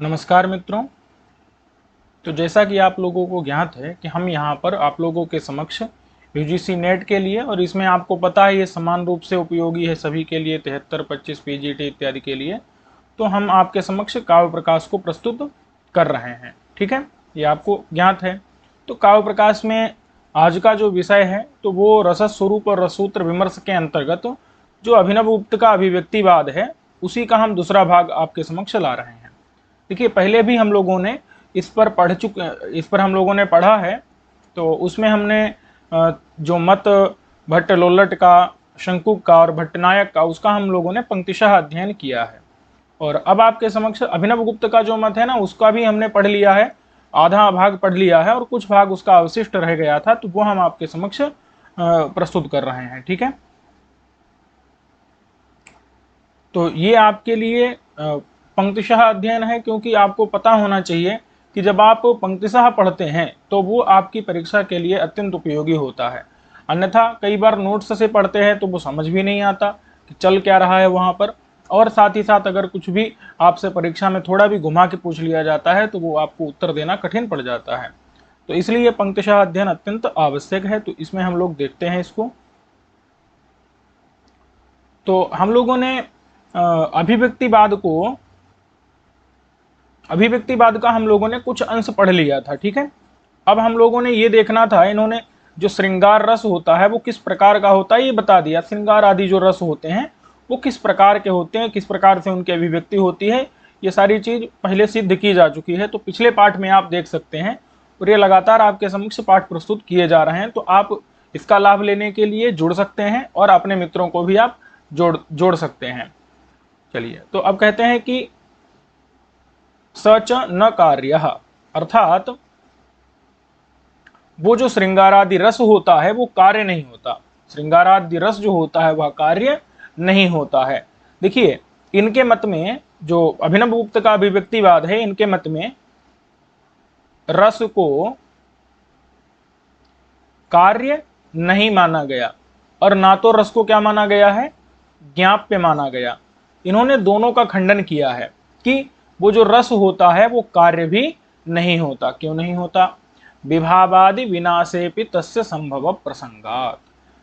नमस्कार मित्रों। तो जैसा कि आप लोगों को ज्ञात है कि हम यहाँ पर आप लोगों के समक्ष यूजीसी नेट के लिए, और इसमें आपको पता है ये समान रूप से उपयोगी है सभी के लिए, 73, 25, पीजीटी इत्यादि के लिए। तो हम आपके समक्ष काव्य प्रकाश को प्रस्तुत कर रहे हैं, ठीक है, ये आपको ज्ञात है। तो काव्य प्रकाश में आज का जो विषय है तो वो रसस स्वरूप और रसूत्र विमर्श के अंतर्गत जो अभिनव गुप्त का अभिव्यक्तिवाद है उसी का हम दूसरा भाग आपके समक्ष ला रहे हैं। देखिए, पहले भी हम लोगों ने इस पर हम लोगों ने पढ़ा है। तो उसमें हमने जो मत भट्ट लोल्लट का, शंकुक का और भट्टनायक का, उसका हम लोगों ने पंक्तिशः अध्ययन किया है। और अब आपके समक्ष अभिनव गुप्त का जो मत है ना, उसका भी हमने पढ़ लिया है, आधा भाग पढ़ लिया है और कुछ भाग उसका अवशिष्ट रह गया था, तो वो हम आपके समक्ष प्रस्तुत कर रहे हैं, ठीक है। तो ये आपके लिए पंक्तिशः अध्ययन है, क्योंकि आपको पता होना चाहिए कि जब आप पंक्तिशः पढ़ते हैं तो वो आपकी परीक्षा के लिए अत्यंत उपयोगी होता है। अन्यथा कई बार नोट्स से पढ़ते हैं तो वो समझ भी नहीं आता कि चल क्या रहा है वहाँ पर, और साथ ही साथ अगर कुछ भी आपसे परीक्षा में थोड़ा भी घुमा के पूछ लिया जाता है तो वो आपको उत्तर देना कठिन पड़ जाता है। तो इसलिए पंक्तिशः अध्ययन अत्यंत आवश्यक है। तो इसमें हम लोग देखते हैं इसको। तो हम लोगों ने अभिव्यक्तिवाद का हम लोगों ने कुछ अंश पढ़ लिया था, ठीक है। अब हम लोगों ने ये देखना था, इन्होंने जो श्रृंगार रस होता है वो किस प्रकार का होता है ये बता दिया। श्रृंगार आदि जो रस होते हैं वो किस प्रकार के होते हैं, किस प्रकार से उनकी अभिव्यक्ति होती है, ये सारी चीज पहले सिद्ध की जा चुकी है। तो पिछले पाठ में आप देख सकते हैं, और ये लगातार आपके समक्ष पाठ प्रस्तुत किए जा रहे हैं। तो आप इसका लाभ लेने के लिए जुड़ सकते हैं और अपने मित्रों को भी आप जोड़ सकते हैं। चलिए, तो अब कहते हैं कि सच न कार्य, अर्थात वो जो श्रृंगारादि रस होता है वो कार्य नहीं होता। श्रृंगारादि रस जो होता है वह कार्य नहीं होता है। देखिए, इनके मत में, जो अभिनव गुप्त का अभिव्यक्तिवाद है, इनके मत में रस को कार्य नहीं माना गया और ना तो रस को क्या माना गया है, ज्ञाप्य माना गया। इन्होंने दोनों का खंडन किया है कि वो जो रस होता है वो कार्य भी नहीं होता। क्यों नहीं होता? विभावादि विनाशेपि तस्य संभव प्रसंगात।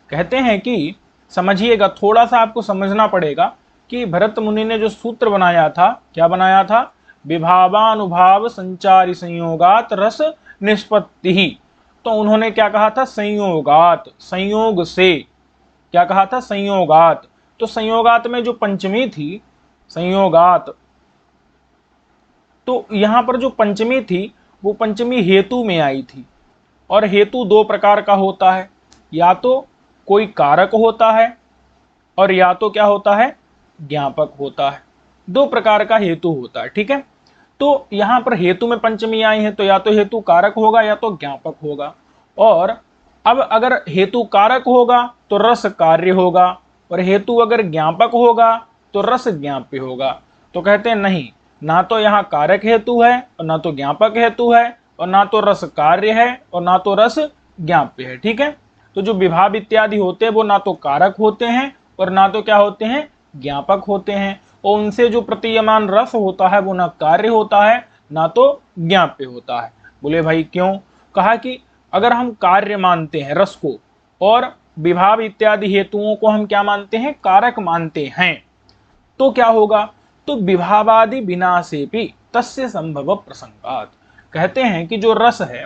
कहते हैं कि समझिएगा, थोड़ा सा आपको समझना पड़ेगा कि भरत मुनि ने जो सूत्र बनाया था, क्या बनाया था? विभावानुभाव संचारी संयोगात रस निष्पत्ति ही। तो उन्होंने क्या कहा था? संयोगात, संयोग से। क्या कहा था? संयोगात। तो संयोगात में जो पंचमी थी, संयोगात, तो यहां पर जो पंचमी थी वो पंचमी हेतु में आई थी। और हेतु दो प्रकार का होता है, या तो कोई कारक होता है और या तो क्या होता है, ज्ञापक होता है। दो प्रकार का हेतु होता है, ठीक है। तो यहां पर हेतु में पंचमी आई है तो या तो हेतु कारक होगा या तो ज्ञापक होगा। और अब अगर हेतु कारक होगा तो रस कार्य होगा, और हेतु अगर ज्ञापक होगा तो रस ज्ञाप्य होगा। तो कहते हैं नहीं, ना तो यहाँ कारक हेतु है और ना तो ज्ञापक हेतु है, और ना तो रस कार्य है और ना तो रस ज्ञाप्य है, ठीक है। तो जो विभाव इत्यादि होते हैं वो ना तो कारक होते हैं और ना तो क्या होते हैं, ज्ञापक होते हैं। और उनसे जो प्रतीयमान रस होता है वो ना कार्य होता है ना तो ज्ञाप्य होता है। बोले भाई क्यों? कहा कि अगर हम कार्य मानते हैं रस को और विभाव इत्यादि हेतुओं को हम क्या मानते हैं, कारक मानते हैं, तो क्या होगा? तो विभावादि विनाशेपि तस्य संभव प्रसंगात। कहते हैं कि जो रस है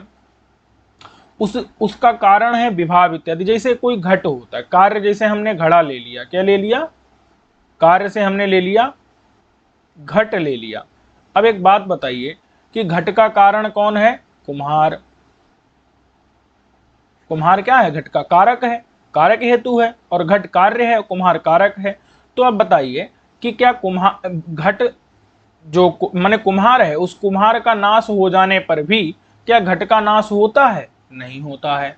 उसका कारण है विभाव इत्यादि। जैसे कोई घट होता है, कार्य जैसे हमने घड़ा ले लिया, क्या ले लिया? कार्य से हमने ले लिया घट ले लिया। अब एक बात बताइए कि घट का कारण कौन है? कुम्हार। कुम्हार क्या है? घट का कारक है, कारक हेतु है, और घट कार्य है, कुम्हार कारक है। तो अब बताइए कि क्या कुम्हार, घट जो माने कुम्हार है, उस कुम्हार का नाश हो जाने पर भी क्या घट का नाश होता है? नहीं होता है।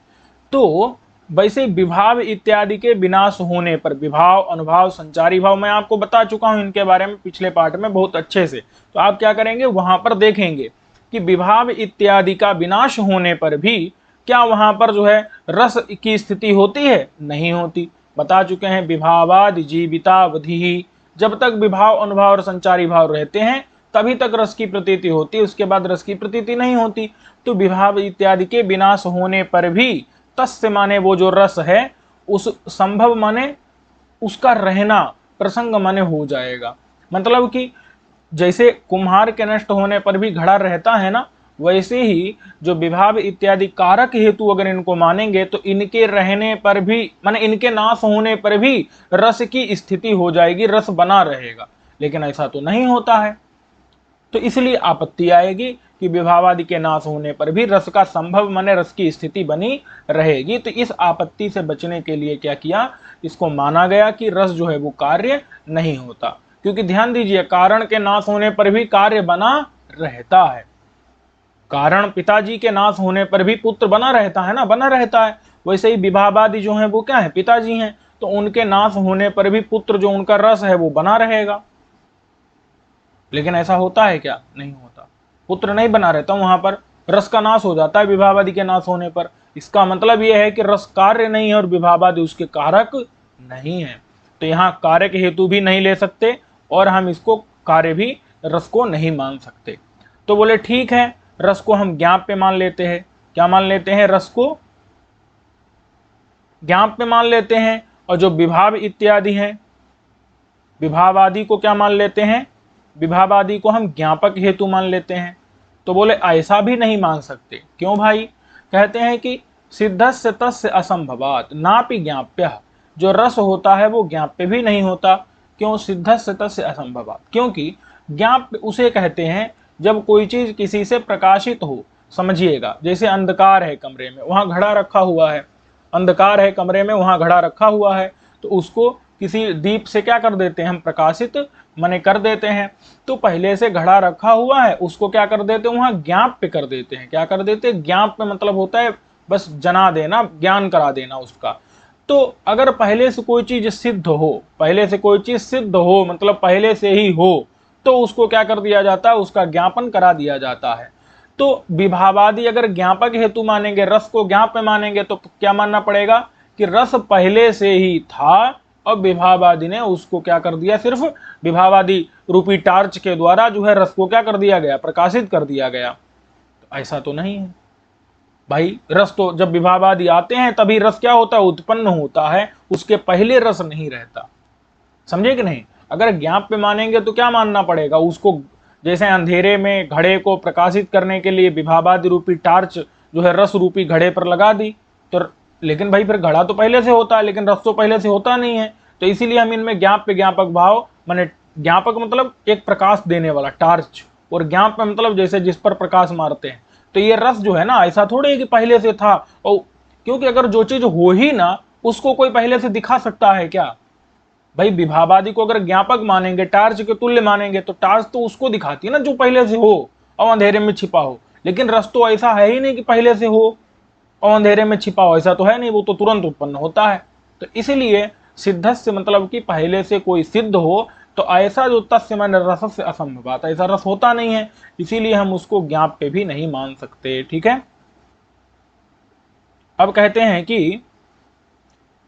तो वैसे विभाव इत्यादि के विनाश होने पर, विभाव, अनुभाव, संचारी भाव, मैं आपको बता चुका हूं इनके बारे में पिछले पाठ में बहुत अच्छे से। तो आप क्या करेंगे, वहां पर देखेंगे कि विभाव इत्यादि का विनाश होने पर भी क्या वहां पर जो है रस की स्थिति होती है? नहीं होती। बता चुके हैं, विभावादि जीवितावधि, जब तक विभाव, अनुभाव और संचारी भाव रहते हैं तभी तक रस की प्रतीति होती, उसके बाद रस की प्रतीति नहीं होती। तो विभाव इत्यादि के विनाश होने पर भी तस्य माने वो जो रस है, उस संभव माने उसका रहना, प्रसंग माने हो जाएगा। मतलब कि जैसे कुम्हार के नष्ट होने पर भी घड़ा रहता है ना, वैसे ही जो विभाव इत्यादि कारक हेतु अगर इनको मानेंगे तो इनके रहने पर भी माने इनके नाश होने पर भी रस की स्थिति हो जाएगी, रस बना रहेगा। लेकिन ऐसा तो नहीं होता है, तो इसलिए आपत्ति आएगी कि विभावादि के नाश होने पर भी रस का संभव माने रस की स्थिति बनी रहेगी। तो इस आपत्ति से बचने के लिए क्या किया, इसको माना गया कि रस जो है वो कार्य नहीं होता। क्योंकि ध्यान दीजिए, कारण के नाश होने पर भी कार्य बना रहता है। कारण पिताजी के नाश होने पर भी पुत्र बना रहता है ना, बना रहता है। वैसे ही विभावादि जो है वो क्या है, पिताजी हैं, तो उनके नाश होने पर भी पुत्र जो उनका रस है वो बना रहेगा। लेकिन ऐसा होता है क्या, नहीं होता। पुत्र नहीं बना रहता, वहां पर रस का नाश हो जाता है विभावादि के नाश होने पर। इसका मतलब यह है कि रस कार्य नहीं है और विभावादि उसके कारक नहीं है। तो यहाँ कारक हेतु भी नहीं ले सकते और हम इसको कार्य भी रस को नहीं मान सकते। तो बोले ठीक है, रस को हम ज्ञाप्य मान लेते हैं। क्या मान लेते हैं, रस को ज्ञाप्य मान लेते हैं। और जो विभाव इत्यादि हैं, विभावादि को क्या मान लेते हैं, विभावादि को हम ज्ञापक हेतु मान लेते हैं। तो बोले ऐसा भी नहीं मान सकते। क्यों भाई, कहते हैं कि सिद्धस्य तस्य असंभवात नापि ज्ञाप्य, जो रस होता है वो ज्ञाप्य भी नहीं होता। क्यों, सिद्धस्य तस्य असंभवात, क्योंकि ज्ञाप्य उसे कहते हैं जब कोई चीज किसी से प्रकाशित हो। समझिएगा, जैसे अंधकार है कमरे में, वहां घड़ा रखा हुआ है, अंधकार है कमरे में, वहां घड़ा रखा हुआ है, तो उसको किसी दीप से क्या कर देते हैं हम, प्रकाशित मने कर देते हैं। तो पहले से घड़ा रखा हुआ है, उसको क्या कर देते हैं, वहां ज्ञाप्य कर देते हैं। क्या कर देते हैं, ज्ञाप्य मतलब होता है बस जना देना, ज्ञान करा देना उसका। तो अगर पहले से कोई चीज सिद्ध हो, पहले से कोई चीज सिद्ध हो मतलब पहले से ही हो, तो उसको क्या कर दिया जाता है, उसका ज्ञापन करा दिया जाता है। तो विभावादि अगर ज्ञापक हेतु मानेंगे, रस को ज्ञाप्य मानेंगे, तो क्या मानना पड़ेगा कि रस पहले से ही था और विभावादि ने उसको क्या कर दिया, सिर्फ विभावादि रूपी टार्च के द्वारा जो है रस को क्या कर दिया गया, प्रकाशित कर दिया गया। तो ऐसा तो नहीं है भाई। रस तो जब विभावादि आते हैं तभी रस क्या होता है, उत्पन्न होता है, उसके पहले रस नहीं रहता। समझे कि नहीं। अगर ज्ञाप्य मानेंगे तो क्या मानना पड़ेगा उसको, जैसे अंधेरे में घड़े को प्रकाशित करने के लिए विभावादि रूपी टार्च जो है रस रूपी घड़े पर लगा दी, तो लेकिन भाई फिर घड़ा तो पहले से होता है, लेकिन रस तो पहले से होता नहीं है। तो इसीलिए हम इनमें ज्ञाप्य ज्ञापक भाव माने, ज्ञापक मतलब एक प्रकाश देने वाला टार्च, और ज्ञाप्य मतलब जैसे जिस पर प्रकाश मारते हैं। तो ये रस जो है ना, ऐसा थोड़े है कि पहले से था। और क्योंकि अगर जो चीज हो ही ना, उसको कोई पहले से दिखा सकता है क्या भाई। विभावादि को अगर ज्ञापक मानेंगे, टार्च के तुल्य मानेंगे, तो टार्च तो उसको दिखाती है ना जो पहले से हो और अंधेरे में छिपा हो। लेकिन रस तो ऐसा है ही नहीं कि पहले से हो और अंधेरे में छिपा हो, ऐसा तो है नहीं, वो तो तुरंत उत्पन्न होता है। तो इसलिए सिद्धस्य मतलब कि पहले से कोई सिद्ध हो, तो ऐसा जो तस्य माने रस से असंभवात, ऐसा रस होता नहीं है, इसीलिए हम उसको ज्ञाप्य भी नहीं मान सकते। ठीक है। अब कहते हैं कि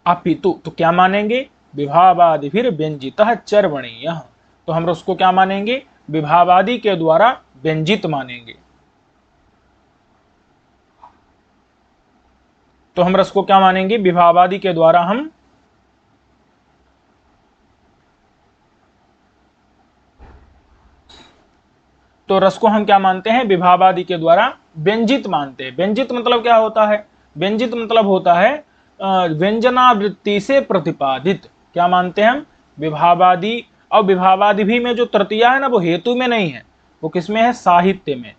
अपितु, तो क्या मानेंगे, विभावादि फिर व्यंजितः चर्वणीय। तो हम उसको क्या मानेंगे, विभावादि के द्वारा व्यंजित मानेंगे। तो हम रस को क्या मानेंगे, विभावादि के द्वारा हम तो रस को हम क्या मानते हैं, विभावादि के द्वारा व्यंजित मानते हैं। व्यंजित मतलब क्या होता है, व्यंजित मतलब होता है व्यंजनावृत्ति से प्रतिपादित। क्या मानते हैं हम, विभावादि। और विभावादि भी में जो तृतीया है ना, वो हेतु में नहीं है, वो किसमें है, साहित्य में।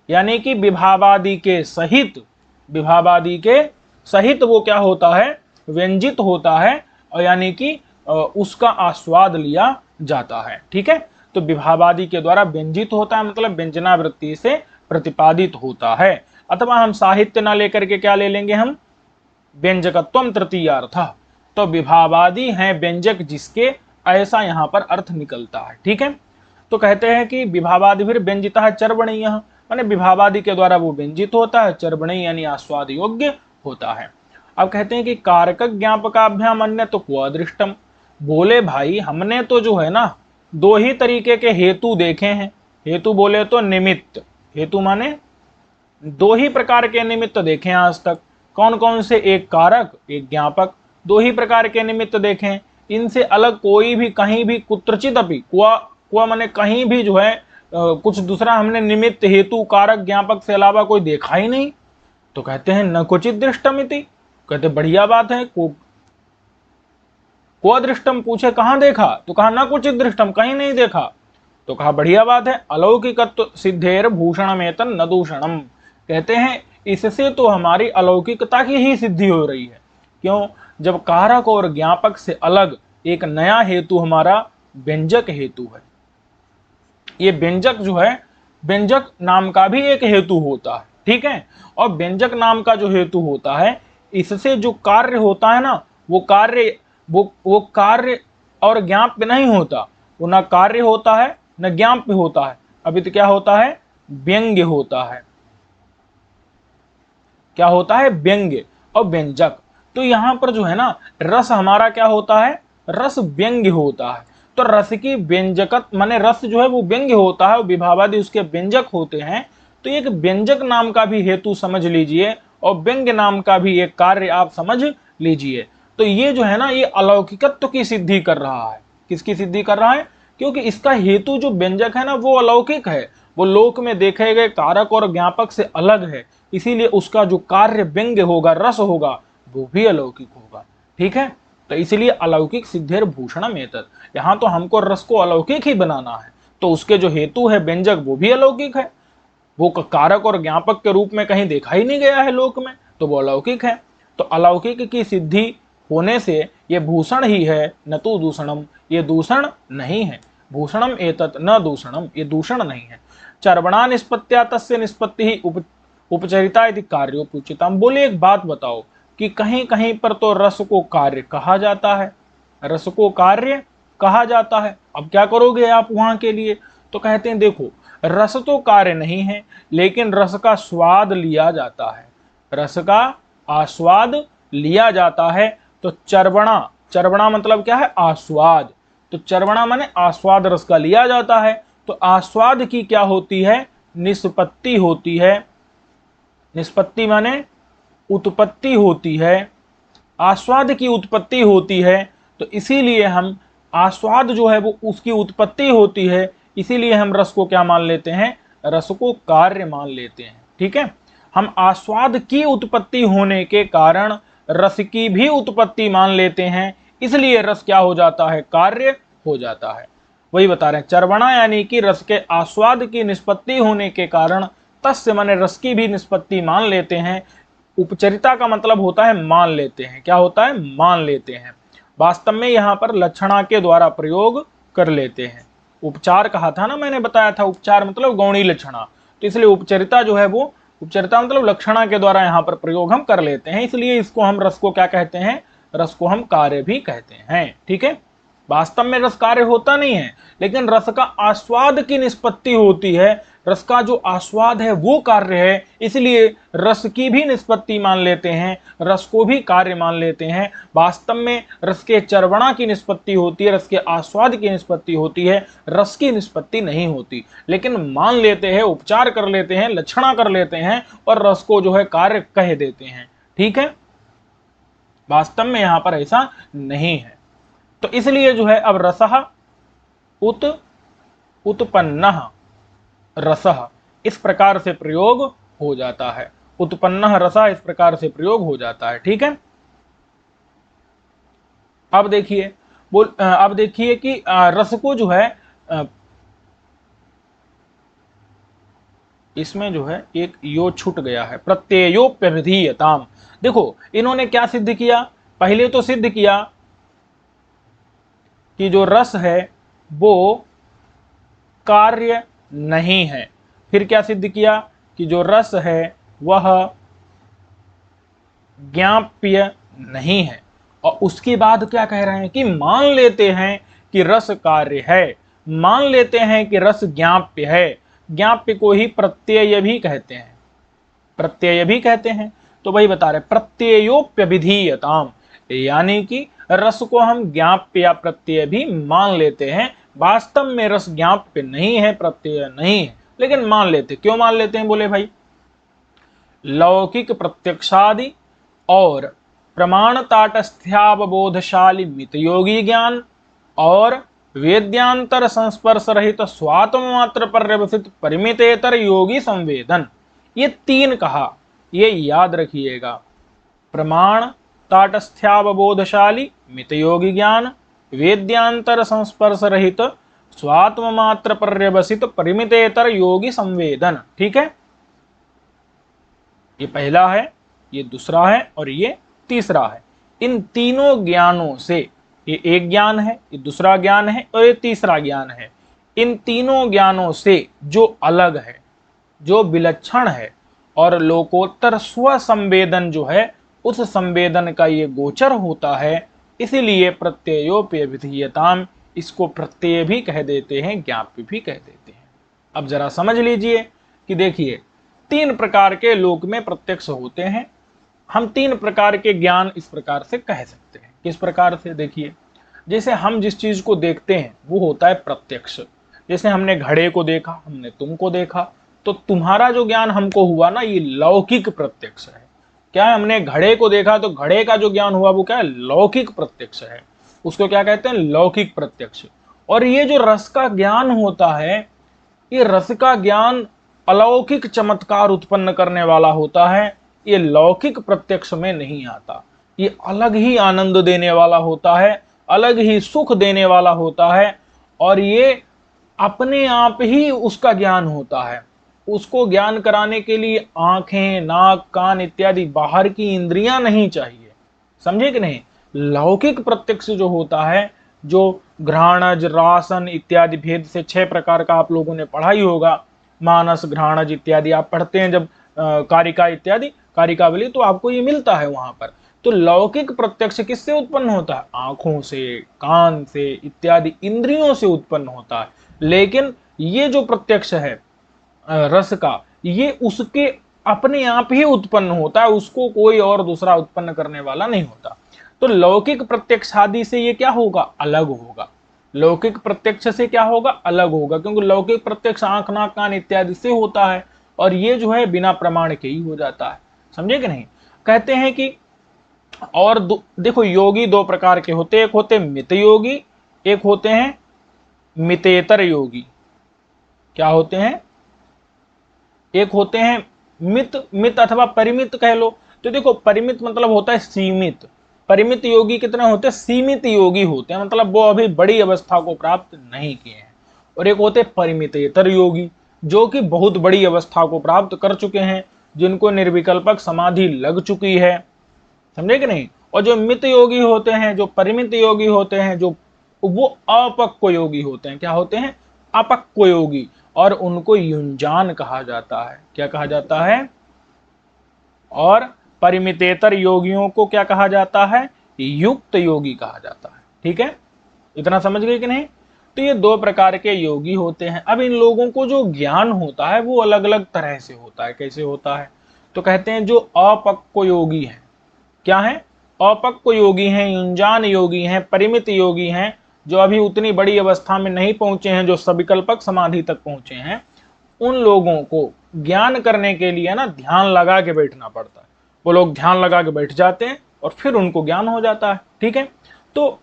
यानी कि विभावादि के सहित, विभावादि के सहित वो क्या होता है, व्यंजित होता है, और यानी कि उसका आस्वाद लिया जाता है। ठीक है। तो विभावादि के द्वारा व्यंजित होता है मतलब व्यंजनावृत्ति से प्रतिपादित होता है। अथवा हम साहित्य ना लेकर के क्या ले लेंगे हम, व्यंजकत्वम तृतीयार्थ। तो विभावादि हैं व्यंजक जिसके, ऐसा यहां पर अर्थ निकलता है। ठीक है। तो कहते हैं कि विभावादि फिर व्यंजितः चर्वणीय, माने विभावादि के द्वारा वो व्यंजित होता है, चर्वणीय यानी आस्वाद योग्य होता है। अब कहते हैं कि कारक ज्ञापकाभ्याम अन्य तो क्व दृष्टम। बोले भाई हमने तो जो है ना दो ही तरीके के हेतु देखे हैं। हेतु बोले तो निमित्त, हेतु माने दो ही प्रकार के निमित्त देखे हैं आज तक। कौन कौन से? एक कारक, एक ज्ञापक, दो ही प्रकार के निमित्त देखे हैं। इनसे अलग कोई भी कहीं भी कुत्रचित अपि, कुआ माने कहीं भी जो है कुछ दूसरा हमने निमित्त, हेतु, कारक, ज्ञापक से अलावा कोई देखा ही नहीं। तो कहते हैं न क्वचित दृष्टमिति, कहते बढ़िया बात है। को अदृष्टम पूछे कहां देखा, तो कहा न कुचित दृष्टम, कहीं नहीं देखा। तो कहा बढ़िया बात है। अलौकिकत्व सिद्धेर भूषणमेतन न दूषणम, कहते हैं इससे तो हमारी अलौकिकता की ही सिद्धि हो रही है। क्यों? जब कारक और ज्ञापक से अलग एक नया हेतु हमारा व्यंजक हेतु है। ये व्यंजक जो है, व्यंजक नाम का भी एक हेतु होता है, ठीक है। और व्यंजक नाम का जो हेतु होता है, इससे जो कार्य होता है ना, वो कार्य और ज्ञाप्य नहीं होता। वो ना कार्य होता है न ज्ञाप्य होता है। अभी तो क्या होता है? व्यंग्य होता है। क्या होता है? व्यंग्य और व्यंजक। तो यहां पर जो है ना, रस हमारा क्या होता है? रस व्यंग्य होता है। तो रस की व्यंजकत माने रस जो है वो व्यंग्य होता है, विभावादि उसके व्यंजक होते हैं। तो एक व्यंजक नाम का भी हेतु समझ लीजिए और व्यंग्य नाम का भी एक कार्य आप समझ लीजिए। तो ये जो है ना, ये अलौकिकत्व की सिद्धि कर रहा है। किसकी सिद्धि कर रहा है? क्योंकि इसका हेतु जो व्यंजक है ना, वो अलौकिक है, वो लोक में देखे गए कारक और ज्ञापक से अलग है। इसीलिए उसका जो कार्य व्यंग्य होगा, रस होगा, वो भी अलौकिक होगा, ठीक है। तो इसलिए अलौकिक सिद्धेर भूषणम एतत्, यहाँ तो हमको रस को अलौकिक ही बनाना है। तो उसके जो हेतु है व्यंजक, वो भी अलौकिक है। वो कारक और ज्ञापक के रूप में कहीं देखा ही नहीं गया है लोक में, तो वो अलौकिक है। तो अलौकिक की सिद्धि होने से ये भूषण ही है, न तो दूषणम, ये दूषण नहीं है। भूषणम एतत् न दूषणम, ये दूषण नहीं है। चर्वणा निष्पत्त्या तस्य निष्पत्ति ही उपचरिता इति कार्योपूचितम। बोले एक बात बताओ कि कहीं कहीं पर तो रस को कार्य कहा जाता है, रस को कार्य कहा जाता है। अब क्या करोगे आप वहां के लिए? तो कहते हैं देखो, रस तो कार्य नहीं है, लेकिन रस का स्वाद लिया जाता है, रस का आस्वाद लिया जाता है। तो चर्वणा, चर्वणा मतलब क्या है? आस्वाद। तो चर्वणा माने आस्वाद रस का लिया जाता है। तो आस्वाद की क्या होती है? निष्पत्ति होती है। निष्पत्ति माने उत्पत्ति होती है, आस्वाद की उत्पत्ति होती है। तो इसीलिए हम आस्वाद जो है वो उसकी उत्पत्ति होती है, इसीलिए हम रस को क्या मान लेते हैं? रस को कार्य मान लेते हैं, ठीक है। हम आस्वाद की उत्पत्ति होने के कारण रस की भी उत्पत्ति मान लेते हैं, इसलिए रस क्या हो जाता है? कार्य हो जाता है। वही बता रहे हैं, चर्वणा यानी कि रस के आस्वाद की निष्पत्ति होने के कारण तस्य माने रस की भी निष्पत्ति मान लेते हैं। उपचरिता का मतलब होता है मान लेते हैं। क्या होता है? मान लेते हैं। वास्तव में यहाँ पर लक्षणा के द्वारा प्रयोग कर लेते हैं। उपचार कहा था ना, मैंने बताया था उपचार मतलब गौणी लक्षणा। तो इसलिए उपचरिता जो है वो, उपचरिता मतलब लक्षणा के द्वारा यहाँ पर प्रयोग हम कर लेते हैं। इसलिए इसको हम रस को क्या कहते हैं? रस को हम कार्य भी कहते हैं, ठीक है। वास्तव में रस कार्य होता नहीं है, लेकिन रस का आस्वाद की निष्पत्ति होती है। रस का जो आस्वाद है वो कार्य है, इसलिए रस की भी निष्पत्ति मान लेते हैं, रस को भी कार्य मान लेते हैं। वास्तव में रस के चर्वणा की निष्पत्ति होती है, रस के आस्वाद की निष्पत्ति होती है, रस की निष्पत्ति नहीं होती। लेकिन मान लेते हैं, उपचार कर लेते हैं, लक्षणा कर लेते हैं और रस को जो है कार्य कह देते हैं, ठीक है। वास्तव में यहां पर ऐसा नहीं है। तो इसलिए जो है अब रसः उत्पन्नः रसः इस प्रकार से प्रयोग हो जाता है। उत्पन्नः रसः इस प्रकार से प्रयोग हो जाता है, ठीक है। अब देखिए कि रस को जो है इसमें जो है एक यो छूट गया है, प्रत्ययोप्यभिधीयताम। देखो इन्होंने क्या सिद्ध किया? पहले तो सिद्ध किया कि जो रस है वो कार्य नहीं है। फिर क्या सिद्ध किया? कि जो रस है वह ज्ञाप्य नहीं है। और उसके बाद क्या कह रहे हैं? कि मान लेते हैं कि रस कार्य है, मान लेते हैं कि रस ज्ञाप्य है। ज्ञाप्य को ही प्रत्यय भी कहते हैं, प्रत्यय भी कहते हैं। तो वही बता रहे प्रत्ययोप्यभिधीयताम, यानी कि रस को हम ज्ञाप्य या प्रत्यय भी मान लेते हैं, वास्तव में रस ज्ञाप्य नहीं है, प्रत्यय नहीं है, लेकिन मान लेते। क्यों मान लेते हैं? बोले भाई लौकिक प्रत्यक्षादि और प्रमाण ताटस्थ्यावबोधशाली मितयोगी ज्ञान और वेद्यांतर संस्पर्श रहित स्वात्म मात्र पर्यवसित परिमितेतर योगी संवेदन, ये तीन कहा, ये याद रखिएगा। प्रमाण ताटस्थ्यावबोधशाली मितयोगी ज्ञान, वेद्यांतर संस्पर्श रहित स्वात्म मात्र पर्यवसित परिमितेतर योगी संवेदन। ठीक है, ये पहला है, ये दूसरा है और ये तीसरा है। इन तीनों ज्ञानों से, ये एक ज्ञान है, ये दूसरा ज्ञान है और ये तीसरा ज्ञान है, इन तीनों ज्ञानों से जो अलग है, जो विलक्षण है और लोकोत्तर स्वसंवेदन जो है, उस संवेदन का ये गोचर होता है, इसीलिए प्रत्ययोप्यभिधीयताम, इसको प्रत्यय भी कह देते हैं, ज्ञाप्य भी कह देते हैं। अब जरा समझ लीजिए कि देखिए तीन प्रकार के लोक में प्रत्यक्ष होते हैं। हम तीन प्रकार के ज्ञान इस प्रकार से कह सकते हैं। किस प्रकार से? देखिए, जैसे हम जिस चीज को देखते हैं वो होता है प्रत्यक्ष। जैसे हमने घड़े को देखा, हमने तुमको देखा, तो तुम्हारा जो ज्ञान हमको हुआ ना, ये लौकिक प्रत्यक्ष है। क्या है? हमने घड़े को देखा तो घड़े का जो ज्ञान हुआ वो क्या है? लौकिक प्रत्यक्ष है। उसको क्या कहते हैं? लौकिक प्रत्यक्ष। और ये जो रस का ज्ञान होता है, ये रस का ज्ञान अलौकिक चमत्कार उत्पन्न करने वाला होता है। ये लौकिक प्रत्यक्ष में नहीं आता। ये अलग ही आनंद देने वाला होता है, अलग ही सुख देने वाला होता है, और ये अपने आप ही उसका ज्ञान होता है। उसको ज्ञान कराने के लिए आंखें, नाक, कान इत्यादि बाहर की इंद्रियां नहीं चाहिए। समझे कि नहीं? लौकिक प्रत्यक्ष जो होता है, जो घ्राणज, रासन इत्यादि भेद से 6 प्रकार का आप लोगों ने पढ़ा ही होगा। मानस, घ्राणज इत्यादि आप पढ़ते हैं जब कारिका इत्यादि, कारिकावली, तो आपको ये मिलता है वहां पर। तो लौकिक प्रत्यक्ष किससे उत्पन्न होता है? आंखों से, कान से इत्यादि इंद्रियों से उत्पन्न होता है। लेकिन ये जो प्रत्यक्ष है रस का, ये उसके अपने आप ही उत्पन्न होता है, उसको कोई और दूसरा उत्पन्न करने वाला नहीं होता। तो लौकिक प्रत्यक्ष आदि से ये क्या होगा? अलग होगा। लौकिक प्रत्यक्ष से क्या होगा? अलग होगा, क्योंकि लौकिक प्रत्यक्ष आंख, नाक, कान इत्यादि से होता है, और ये जो है बिना प्रमाण के ही हो जाता है। समझे कि नहीं? कहते हैं कि और देखो, योगी दो प्रकार के होते हैं। एक होते हैं मित योगी, एक होते हैं मितेतर योगी। क्या होते हैं? एक होते हैं मित अथवा परिमित कह लो। तो देखो, परिमित मतलब होता है सीमित। परिमित योगी कितने होते हैं? सीमित योगी होते हैं, मतलब वो अभी बड़ी अवस्था को प्राप्त नहीं किए हैं। और एक होते परिमितेतर योगी, जो कि बहुत बड़ी अवस्था को प्राप्त कर चुके हैं, जिनको निर्विकल्पक समाधि लग चुकी है। समझे कि नहीं? और जो मित योगी होते हैं, जो परिमित योगी होते हैं, जो वो अपक्व योगी होते हैं। क्या होते हैं? अपक्व योगी। और उनको युंजान कहा जाता है। क्या कहा जाता है? और परिमितेतर योगियों को क्या कहा जाता है? युक्त योगी कहा जाता है। ठीक है, इतना समझ गए कि नहीं? तो ये दो प्रकार के योगी होते हैं। अब इन लोगों को जो ज्ञान होता है वो अलग अलग तरह से होता है। कैसे होता है? तो कहते हैं जो अपक्व योगी हैं। क्या है? अपक्व योगी हैं, युंजान योगी हैं, परिमित योगी हैं, जो अभी उतनी बड़ी अवस्था में नहीं पहुंचे हैं, जो सविकल्पक समाधि तक पहुंचे हैं। उन लोगों को ज्ञान करने के लिए ना ध्यान लगा के बैठना पड़ता है। वो लोग ध्यान लगा के बैठ जाते हैं और फिर उनको ज्ञान हो जाता है। ठीक है, तो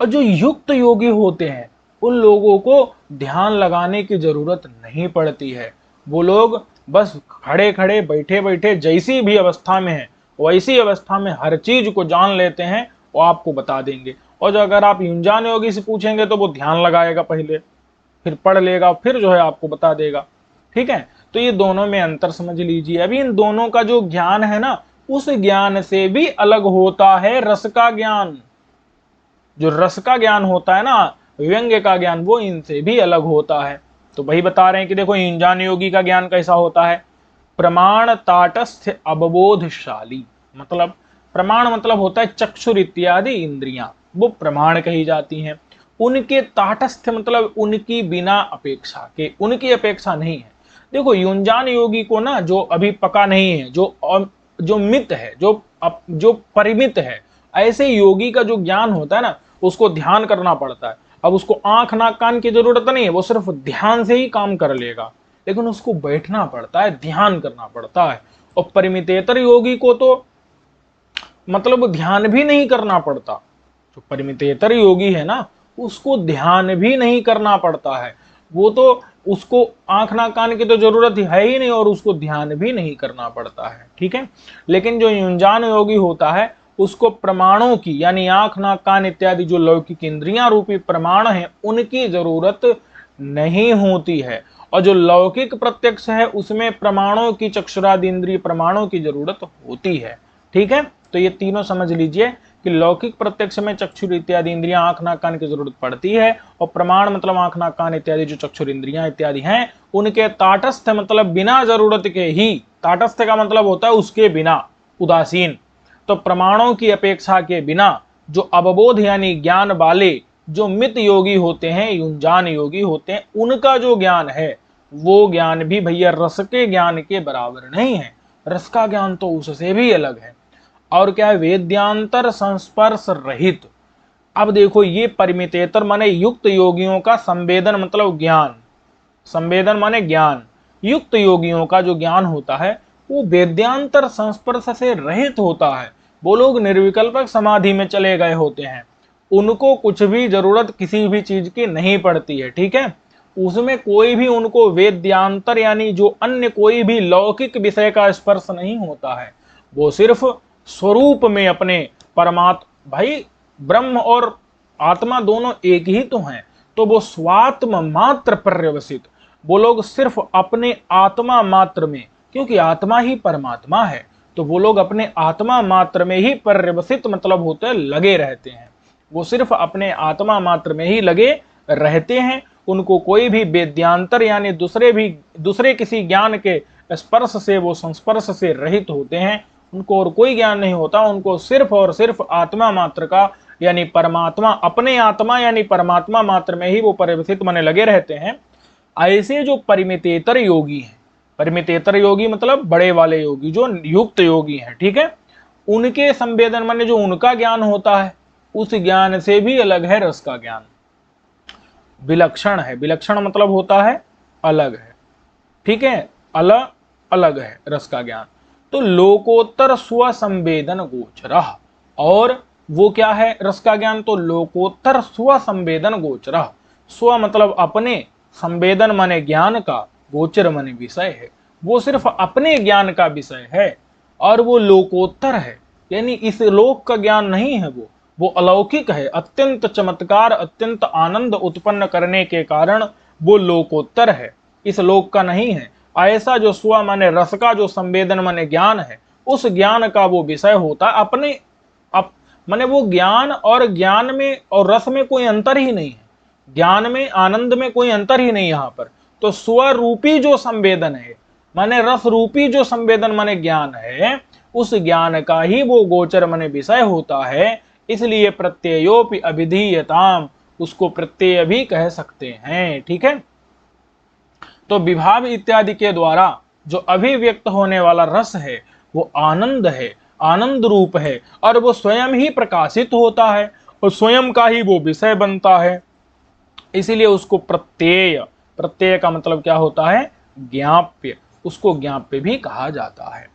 जो युक्त योगी होते हैं, उन लोगों को ध्यान लगाने की जरूरत नहीं पड़ती है। वो लोग बस खड़े खड़े, बैठे बैठे, जैसी भी अवस्था में है वैसी अवस्था में हर चीज को जान लेते हैं, वो आपको बता देंगे। और जो अगर आप युंजान योगी से पूछेंगे तो वो ध्यान लगाएगा पहले, फिर पढ़ लेगा, फिर जो है आपको बता देगा। ठीक है, तो ये दोनों में अंतर समझ लीजिए। अभी इन दोनों का जो ज्ञान है ना, उस ज्ञान से भी अलग होता है रस का ज्ञान। जो रस का ज्ञान होता है ना, व्यंग्य का ज्ञान, वो इनसे भी अलग होता है। तो वही बता रहे हैं कि देखो, युंजान योगी का ज्ञान कैसा होता है? प्रमाण ताटस्थ अवबोधशाली। मतलब प्रमाण मतलब होता है चक्षुर इत्यादि इंद्रियां, वो प्रमाण कही जाती हैं। उनके ताटस्थ मतलब उनकी बिना अपेक्षा के, उनकी अपेक्षा नहीं है। देखो, युंजान योगी को ना, जो अभी पका नहीं है, जो मित है, जो परिमित है, ऐसे योगी का जो ज्ञान होता है ना, उसको ध्यान करना पड़ता है। अब उसको आंख नाक कान की जरूरत नहीं है, वो सिर्फ ध्यान से ही काम कर लेगा, लेकिन उसको बैठना पड़ता है, ध्यान करना पड़ता है। और परिमितेतर योगी को तो मतलब ध्यान भी नहीं करना पड़ता। जो परिमितेतर योगी है ना, उसको ध्यान भी नहीं करना पड़ता है, वो तो उसको आंख नाक कान की तो जरूरत है ही नहीं और उसको ध्यान भी नहीं करना पड़ता है, ठीक है। लेकिन जो युंजान योगी होता है उसको प्रमाणों की, यानी आंख नाक कान इत्यादि जो लौकिक इंद्रियां रूपी प्रमाण है उनकी जरूरत नहीं होती है। और जो लौकिक प्रत्यक्ष है उसमें प्रमाणों की, चक्षुरादि इंद्रिय प्रमाणों की जरूरत होती है, ठीक है। तो ये तीनों समझ लीजिए कि लौकिक प्रत्यक्ष में चक्षुर इत्यादि इंद्रियां, आंख नाक कान की जरूरत पड़ती है, और प्रमाण मतलब आंख नाक कान इत्यादि जो चक्षुर इंद्रियां इत्यादि हैं उनके ताटस्थ मतलब बिना जरूरत के ही, ताटस्थ का मतलब होता है उसके बिना, उदासीन। तो प्रमाणों की अपेक्षा के बिना जो अवबोध यानी ज्ञान वाले जो मित योगी होते हैं, युंजान योगी होते हैं, उनका जो ज्ञान है वो ज्ञान भी भैया रस के ज्ञान के बराबर नहीं है। रस का ज्ञान तो उससे भी अलग है। और क्या है, वेद्यांतर संस्पर्श रहित। अब देखो ये परिमितेतर माने युक्त योगियों का संवेदन मतलब ज्ञान, संवेदन माने ज्ञान, युक्त योगियों का जो ज्ञान होता है वो वेद्यांतर संस्पर्श से रहित होता है। वो लोग निर्विकल्पक समाधि में चले गए होते हैं, उनको कुछ भी जरूरत किसी भी चीज की नहीं पड़ती है, ठीक है। उसमें कोई भी उनको वेद्यांतर यानी जो अन्य कोई भी लौकिक विषय का स्पर्श नहीं होता है। वो सिर्फ स्वरूप में अपने परमात्मा, भाई ब्रह्म और आत्मा दोनों एक ही तो हैं, तो वो स्वात्म मात्र पर्यवसित, वो लोग सिर्फ अपने आत्मा मात्र में, क्योंकि आत्मा ही परमात्मा है, तो वो लोग अपने आत्मा मात्र में ही पर्यवसित मतलब होते लगे रहते हैं। वो सिर्फ अपने आत्मा मात्र में ही लगे रहते हैं। उनको कोई भी वेद्यांतर यानी दूसरे किसी ज्ञान के स्पर्श से, वो संस्पर्श से रहित होते हैं। उनको और कोई ज्ञान नहीं होता, उनको सिर्फ और सिर्फ आत्मा मात्र का यानी परमात्मा, अपने आत्मा यानी परमात्मा मात्र में ही वो परिवर्तित माने लगे रहते हैं। ऐसे जो परिमितेतर योगी हैं, परिमितेतर योगी मतलब बड़े वाले योगी जो युक्त योगी हैं, ठीक है, उनके संवेदन माने जो उनका ज्ञान होता है उस ज्ञान से भी अलग है रस का ज्ञान, विलक्षण है। विलक्षण मतलब होता है अलग है, ठीक है, अलग अलग है रस का ज्ञान। तो लोकोत्तर स्व संवेदन गोचर, और वो क्या है रस का ज्ञान, तो लोकोत्तर स्व संवेदन गोचर। स्व मतलब अपने, संवेदन माने ज्ञान का, गोचर माने विषय है, वो सिर्फ अपने ज्ञान का विषय है और वो लोकोत्तर है, यानी इस लोक का ज्ञान नहीं है, वो अलौकिक है, अत्यंत चमत्कार, अत्यंत आनंद उत्पन्न करने के कारण वो लोकोत्तर है, इस लोक का नहीं है। ऐसा जो स्व माने रस का जो संवेदन माने ज्ञान है, उस ज्ञान का वो विषय होता है अपने माने वो ज्ञान, और ज्ञान में और रस में कोई अंतर ही नहीं है, ज्ञान में आनंद में कोई अंतर ही नहीं यहाँ पर। तो स्वरूपी जो संवेदन है माने रस रूपी जो संवेदन माने ज्ञान है, उस ज्ञान का ही वो गोचर माने विषय होता है। इसलिए प्रत्ययोपि अभिधीयताम, उसको प्रत्यय भी कह सकते हैं, ठीक है। तो विभाव इत्यादि के द्वारा जो अभिव्यक्त होने वाला रस है वो आनंद है, आनंद रूप है, और वो स्वयं ही प्रकाशित होता है और स्वयं का ही वो विषय बनता है। इसीलिए उसको प्रत्यय, प्रत्यय का मतलब क्या होता है, ज्ञाप्य, उसको ज्ञाप्य भी कहा जाता है।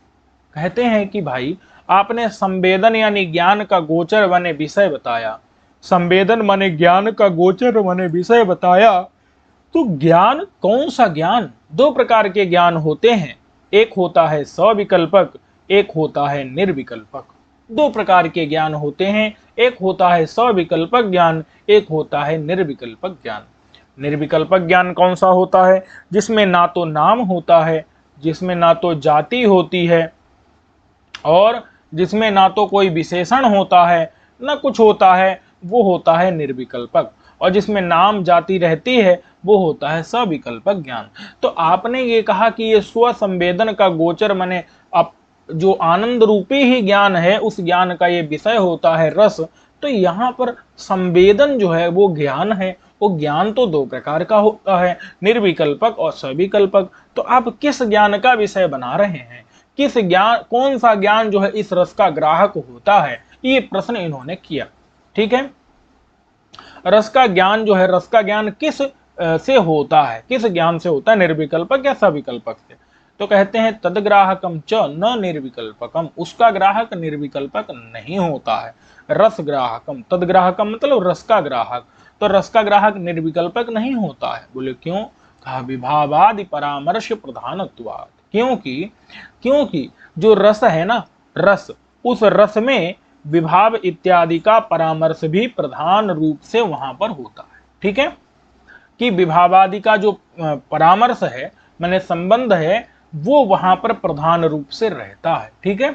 कहते हैं कि भाई आपने संवेदन यानी ज्ञान का गोचर माने विषय बताया, संवेदन माने ज्ञान का गोचर माने विषय बताया, तो ज्ञान कौन सा ज्ञान, दो प्रकार के ज्ञान होते हैं, एक होता है सविकल्पक, एक होता है निर्विकल्पक। दो प्रकार के ज्ञान होते हैं, एक होता है सविकल्पक ज्ञान, एक होता है निर्विकल्पक ज्ञान। निर्विकल्पक ज्ञान कौन सा होता है, जिसमें ना तो नाम होता है, जिसमें ना तो जाति होती है, और जिसमें ना तो कोई विशेषण होता है ना कुछ होता है, वो होता है निर्विकल्पक। और जिसमें नाम जाति रहती है वो होता है सविकल्पक ज्ञान। तो आपने ये कहा कि ये स्व संवेदन का गोचर माने अब जो आनंद रूपी ही ज्ञान है, उस ज्ञान का ये विषय होता है रस। तो यहाँ पर संवेदन जो है वो ज्ञान है, वो ज्ञान तो दो प्रकार का होता है, निर्विकल्पक और सविकल्पक। तो आप किस ज्ञान का विषय बना रहे हैं, किस ज्ञान, कौन सा ज्ञान जो है इस रस का ग्राहक होता है, ये प्रश्न इन्होंने किया, ठीक है। रस का ज्ञान जो है, रस का ज्ञान किस से होता है, किस ज्ञान से होता है, निर्विकल्पक या सविकल्पक से? तो कहते हैं तदग्राहकम च न निर्विकल्पकम, उसका ग्राहक निर्विकल्पक नहीं होता है। रस ग्राहकम, तदग्राहकम मतलब रस का ग्राहक, तो रस का ग्राहक निर्विकल्पक नहीं होता है। बोले क्यों? कहा विभावादि परामर्श प्रधानत्वात्, क्योंकि क्योंकि जो रस है ना, रस, उस रस में विभाव इत्यादि का परामर्श भी प्रधान रूप से वहां पर होता है। ठीक है, कि विभावादि का जो परामर्श है, माने संबंध है, वो वहां पर प्रधान रूप से रहता है। ठीक है,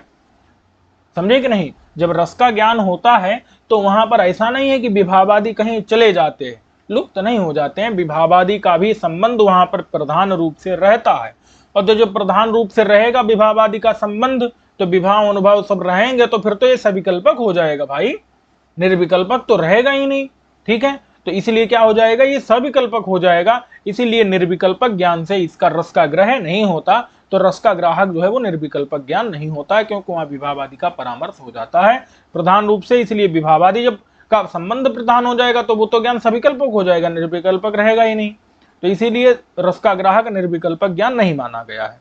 समझे कि नहीं? जब रस का ज्ञान होता है तो वहां पर ऐसा नहीं है कि विभावादि कहीं चले जाते हैं, लुप्त नहीं हो जाते हैं, विभावादि का भी संबंध वहां पर प्रधान रूप से रहता है। और तो जो प्रधान रूप से रहेगा विभावादि का संबंध, तो विभाव अनुभव सब रहेंगे, तो फिर तो ये सविकल्पक हो जाएगा भाई, निर्विकल्पक तो रहेगा ही नहीं। ठीक है, तो इसलिए क्या हो जाएगा, ये सविकल्पक हो जाएगा। इसीलिए निर्विकल्पक ज्ञान से इसका रस का ग्रह नहीं होता, तो रस का ग्राहक जो है वो निर्विकल्पक ज्ञान नहीं होता है, क्योंकि वहां विभावादि का परामर्श हो जाता है प्रधान रूप से। इसलिए विभावादि जब का संबंध प्रधान हो जाएगा तो वो तो ज्ञान सविकल्पक हो जाएगा, निर्विकल्पक रहेगा ही नहीं। तो इसीलिए रस का ग्राहक निर्विकल्पक ज्ञान नहीं माना गया है।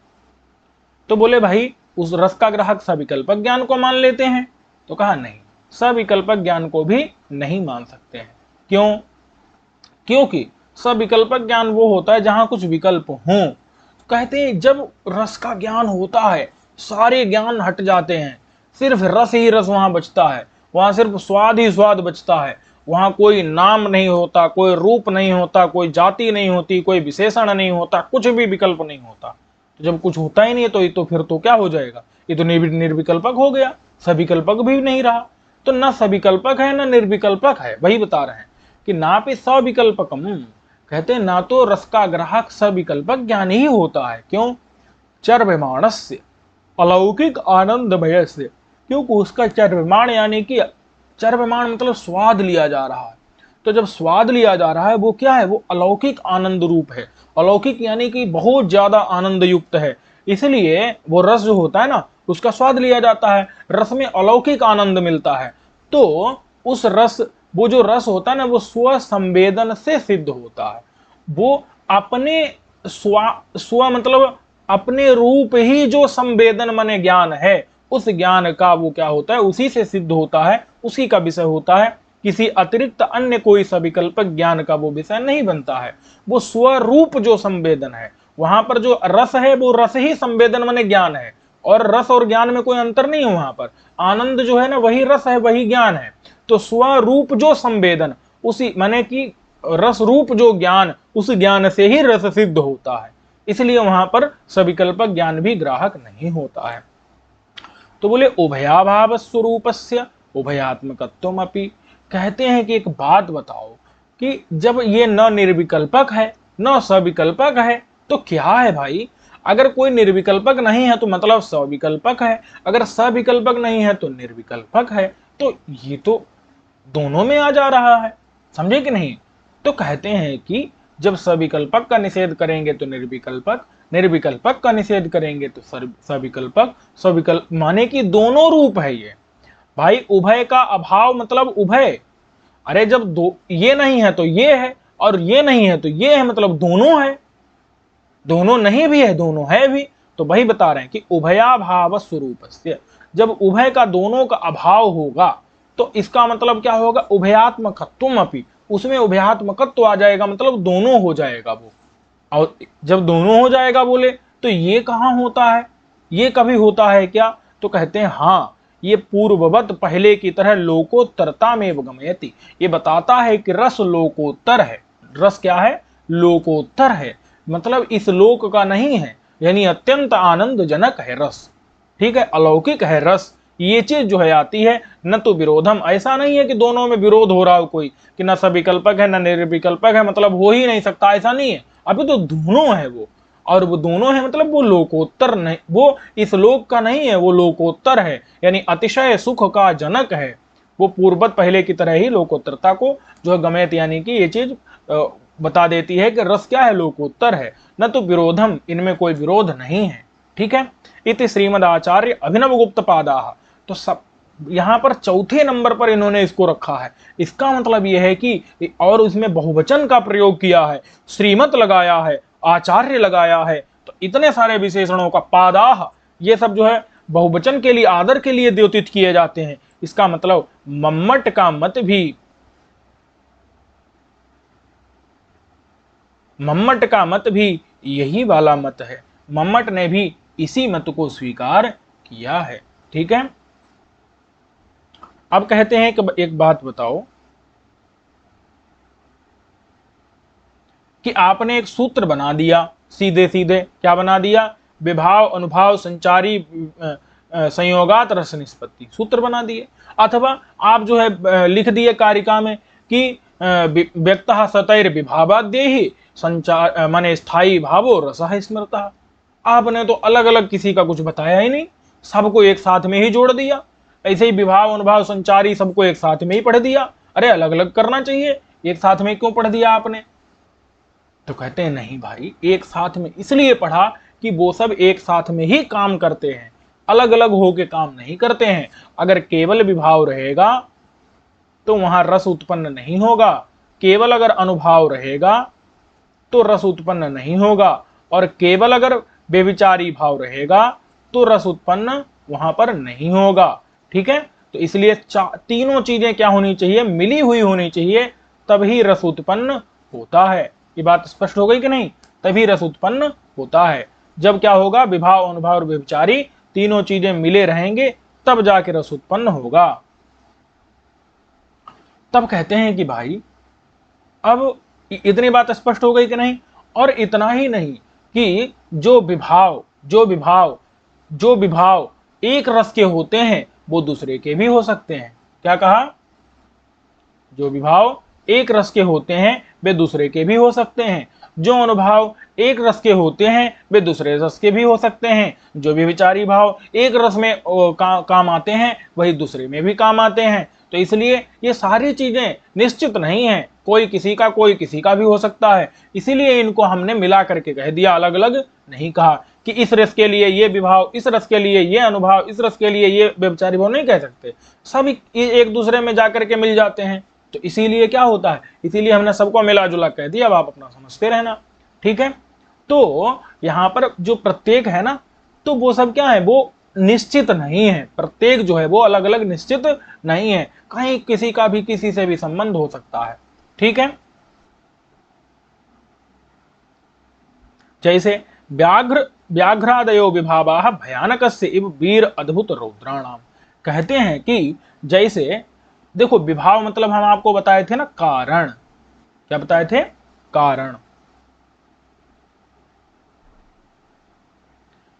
तो बोले भाई उस रस का ग्राहक सविकल्पक ज्ञान को मान लेते हैं, तो कहा नहीं, सविकल्पक ज्ञान को भी नहीं मान सकते हैं। क्यों? क्योंकि सविकल्पक ज्ञान वो होता है जहां कुछ विकल्प हों। कहते हैं जब रस का ज्ञान होता है सारे ज्ञान हट जाते हैं, सिर्फ रस ही रस वहां बचता है, वहां सिर्फ स्वाद ही स्वाद बचता है, वहां कोई नाम नहीं होता, कोई रूप नहीं होता, कोई जाति नहीं होती, कोई विशेषण नहीं होता, कुछ भी विकल्प नहीं होता। तो जब कुछ होता ही नहीं है तो फिर तो क्या हो जाएगा, ये तो निर्विकल्पक हो गया, सविकल्पक भी नहीं रहा। तो न सविकल्पक है न निर्विकल्पक है, वही बता रहे हैं कि ना पे सविकल्पकम, कहते हैं ना तो रस का ग्राहक सविकल्पक ज्ञान ही होता है। क्यों? चर्वमाणस्य अलौकिक आनंदमय से, क्योंकि उसका चर्वमाण यानी कि चर्वमाण मतलब स्वाद लिया जा रहा है। तो जब स्वाद लिया जा रहा है वो क्या है, वो अलौकिक आनंद रूप है। अलौकिक यानी कि बहुत ज्यादा आनंद युक्त है, इसलिए वो रस जो होता है ना उसका स्वाद लिया जाता है, रस में अलौकिक आनंद मिलता है। तो उस रस, वो जो रस होता है ना वो स्व संवेदन से सिद्ध होता है। वो अपने स्व मतलब अपने रूप ही जो संवेदन माने ज्ञान है, उस ज्ञान का वो क्या होता है, उसी से सिद्ध होता है, उसी का विषय होता है। किसी अतिरिक्त अन्य कोई सविकल्पक ज्ञान का वो विषय नहीं बनता है। वो स्वरूप जो संवेदन है, वहां पर जो रस है वो रस ही संवेदन माने ज्ञान है, और रस और ज्ञान में कोई अंतर नहीं है। वहां पर आनंद जो है ना वही रस है, वही ज्ञान है। तो स्वरूप जो संवेदन, उसी माने कि रस रूप जो ज्ञान, उस ज्ञान से ही रस सिद्ध होता है। इसलिए वहां पर सविकल्पक ज्ञान भी ग्राहक नहीं होता है। तो बोले उभयाभाव स्वरूपस्य उभयात्मकत्वमपि, कहते हैं कि एक बात बताओ कि जब ये न निर्विकल्पक है न सविकल्पक है तो क्या है भाई? अगर कोई निर्विकल्पक नहीं है तो मतलब सविकल्पक है, अगर सविकल्पक नहीं है तो निर्विकल्पक है। तो ये तो दोनों में आ जा रहा है, समझे कि नहीं? तो कहते हैं कि जब सविकल्पक का निषेध करेंगे तो निर्विकल्पक, निर्विकल्पक का निषेध करेंगे तो सविकल्पक। सविकल्प माने कि दोनों रूप है ये भाई। उभय का अभाव मतलब उभय, अरे जब दो ये नहीं है तो ये है, और ये नहीं है तो ये है, मतलब दोनों है। दोनों नहीं भी है, दोनों है भी। तो वही बता रहे हैं कि उभयाभाव स्वरूपस्य, जब उभय का दोनों का अभाव होगा तो इसका मतलब क्या होगा, उभयात्मकत्वम अपि, उसमें उभयात्मकत्व आ जाएगा, मतलब दोनों हो जाएगा वो। और जब दोनों हो जाएगा बोले तो ये कहाँ होता है, ये कभी होता है क्या? तो कहते हैं हाँ, ये पूर्ववत पहले की तरह लोकोत्तरता में गमयति, ये बताता है कि रस लोकोत्तर है। रस क्या है? लोकोत्तर है, मतलब इस लोक का नहीं है, यानी अत्यंत आनंदजनक है रस। ठीक है, अलौकिक है रस। ये चीज जो है आती है न तो विरोधम, ऐसा नहीं है कि दोनों में विरोध हो रहा हो कोई, कि न सविकल्पक है न निर्विकल्पक है, मतलब हो ही नहीं सकता, ऐसा नहीं है। अभी तो दोनों है वो, और वो दोनों है मतलब वो लोकोत्तर नहीं, वो इस लोक का नहीं है, वो लोकोत्तर है, यानी अतिशय सुख का जनक है। वो पूर्वत पहले की तरह ही लोकोत्तरता को जो है गमयत, यानी कि ये चीज बता देती है कि रस क्या है, लोकोत्तर है, न तो विरोधम, इनमें कोई विरोध नहीं है। ठीक है, इति श्रीमदाचार्य अभिनव गुप्त पादा। तो सब यहां पर चौथे नंबर पर इन्होंने इसको रखा है। इसका मतलब यह है कि और उसमें बहुवचन का प्रयोग किया है, श्रीमत लगाया है, आचार्य लगाया है, तो इतने सारे विशेषणों का पादाह, ये सब जो है बहुवचन के लिए, आदर के लिए द्योतित किए जाते हैं। इसका मतलब मम्मट का मत भी, मम्मट का मत भी यही वाला मत है। मम्मट ने भी इसी मत को स्वीकार किया है। ठीक है, अब कहते हैं कि एक बात बताओ कि आपने एक सूत्र बना दिया, सीधे सीधे क्या बना दिया, विभाव अनुभाव संचारी संयोगात रस निष्पत्ति, सूत्र बना दिए। अथवा आप जो है लिख दिए कारिका में कि व्यक्तः सतैर विभावाद्यैहि संचार माने स्थायी भावो रसः स्मृतः। आपने तो अलग अलग किसी का कुछ बताया ही नहीं, सबको एक साथ में ही जोड़ दिया। ऐसे ही विभाव अनुभाव संचारी सबको एक साथ में ही पढ़ दिया। अरे अलग अलग करना चाहिए, एक साथ में क्यों पढ़ दिया आपने? तो कहते हैं नहीं भाई, एक साथ में इसलिए पढ़ा कि वो सब एक साथ में ही काम करते हैं, अलग अलग होके काम नहीं करते हैं। अगर केवल विभाव रहेगा तो वहां रस उत्पन्न नहीं होगा, केवल अगर अनुभाव रहेगा तो रस उत्पन्न नहीं होगा, और केवल अगर बेविचारी भाव रहेगा तो रस उत्पन्न वहां पर नहीं होगा। ठीक है, तो इसलिए तीनों चीजें क्या होनी चाहिए, मिली हुई होनी चाहिए, तभी रस उत्पन्न होता है। ये बात स्पष्ट हो गई कि नहीं? तभी रस उत्पन्न होता है। जब क्या होगा, विभाव अनुभाव और व्यभिचारी तीनों चीजें मिले रहेंगे, तब जाके रस उत्पन्न होगा। तब कहते हैं कि भाई अब इतनी बात स्पष्ट हो गई कि नहीं? और इतना ही नहीं कि जो विभाव एक रस के होते हैं वो दूसरे के भी हो सकते हैं। क्या कहा? जो विभाव एक रस के होते हैं वे दूसरे के भी हो सकते हैं। जो अनुभाव एक रस के होते हैं वे दूसरे रस के भी हो सकते हैं। जो भी विचारी भाव एक रस में काम आते हैं वही दूसरे में भी काम आते हैं। तो इसलिए ये सारी चीजें निश्चित नहीं है, कोई किसी का भी हो सकता है। इसीलिए इनको हमने मिला करके कह दिया, अलग अलग नहीं कहा कि इस रस के लिए ये विभाव, इस रस के लिए ये अनुभाव, इस रस के लिए ये व्यभिचारी भाव नहीं कह सकते। सब एक दूसरे में जाकर के मिल जाते हैं। तो इसीलिए क्या होता है, इसीलिए हमने सबको मिला जुला कह दिया। अब आप अपना समझते रहना। ठीक है, तो यहां पर जो प्रत्येक है ना, तो वो सब क्या है, वो निश्चित नहीं है। प्रत्येक जो है वो अलग अलग निश्चित नहीं है, कहीं किसी का भी किसी से भी संबंध हो सकता है। ठीक है, जैसे व्याघ्रादयो विभावाः भयानकस्य इव वीर अद्भुत रौद्राणाम। कहते हैं कि जैसे देखो, विभाव मतलब हम आपको बताए थे ना, कारण। क्या बताए थे? कारण।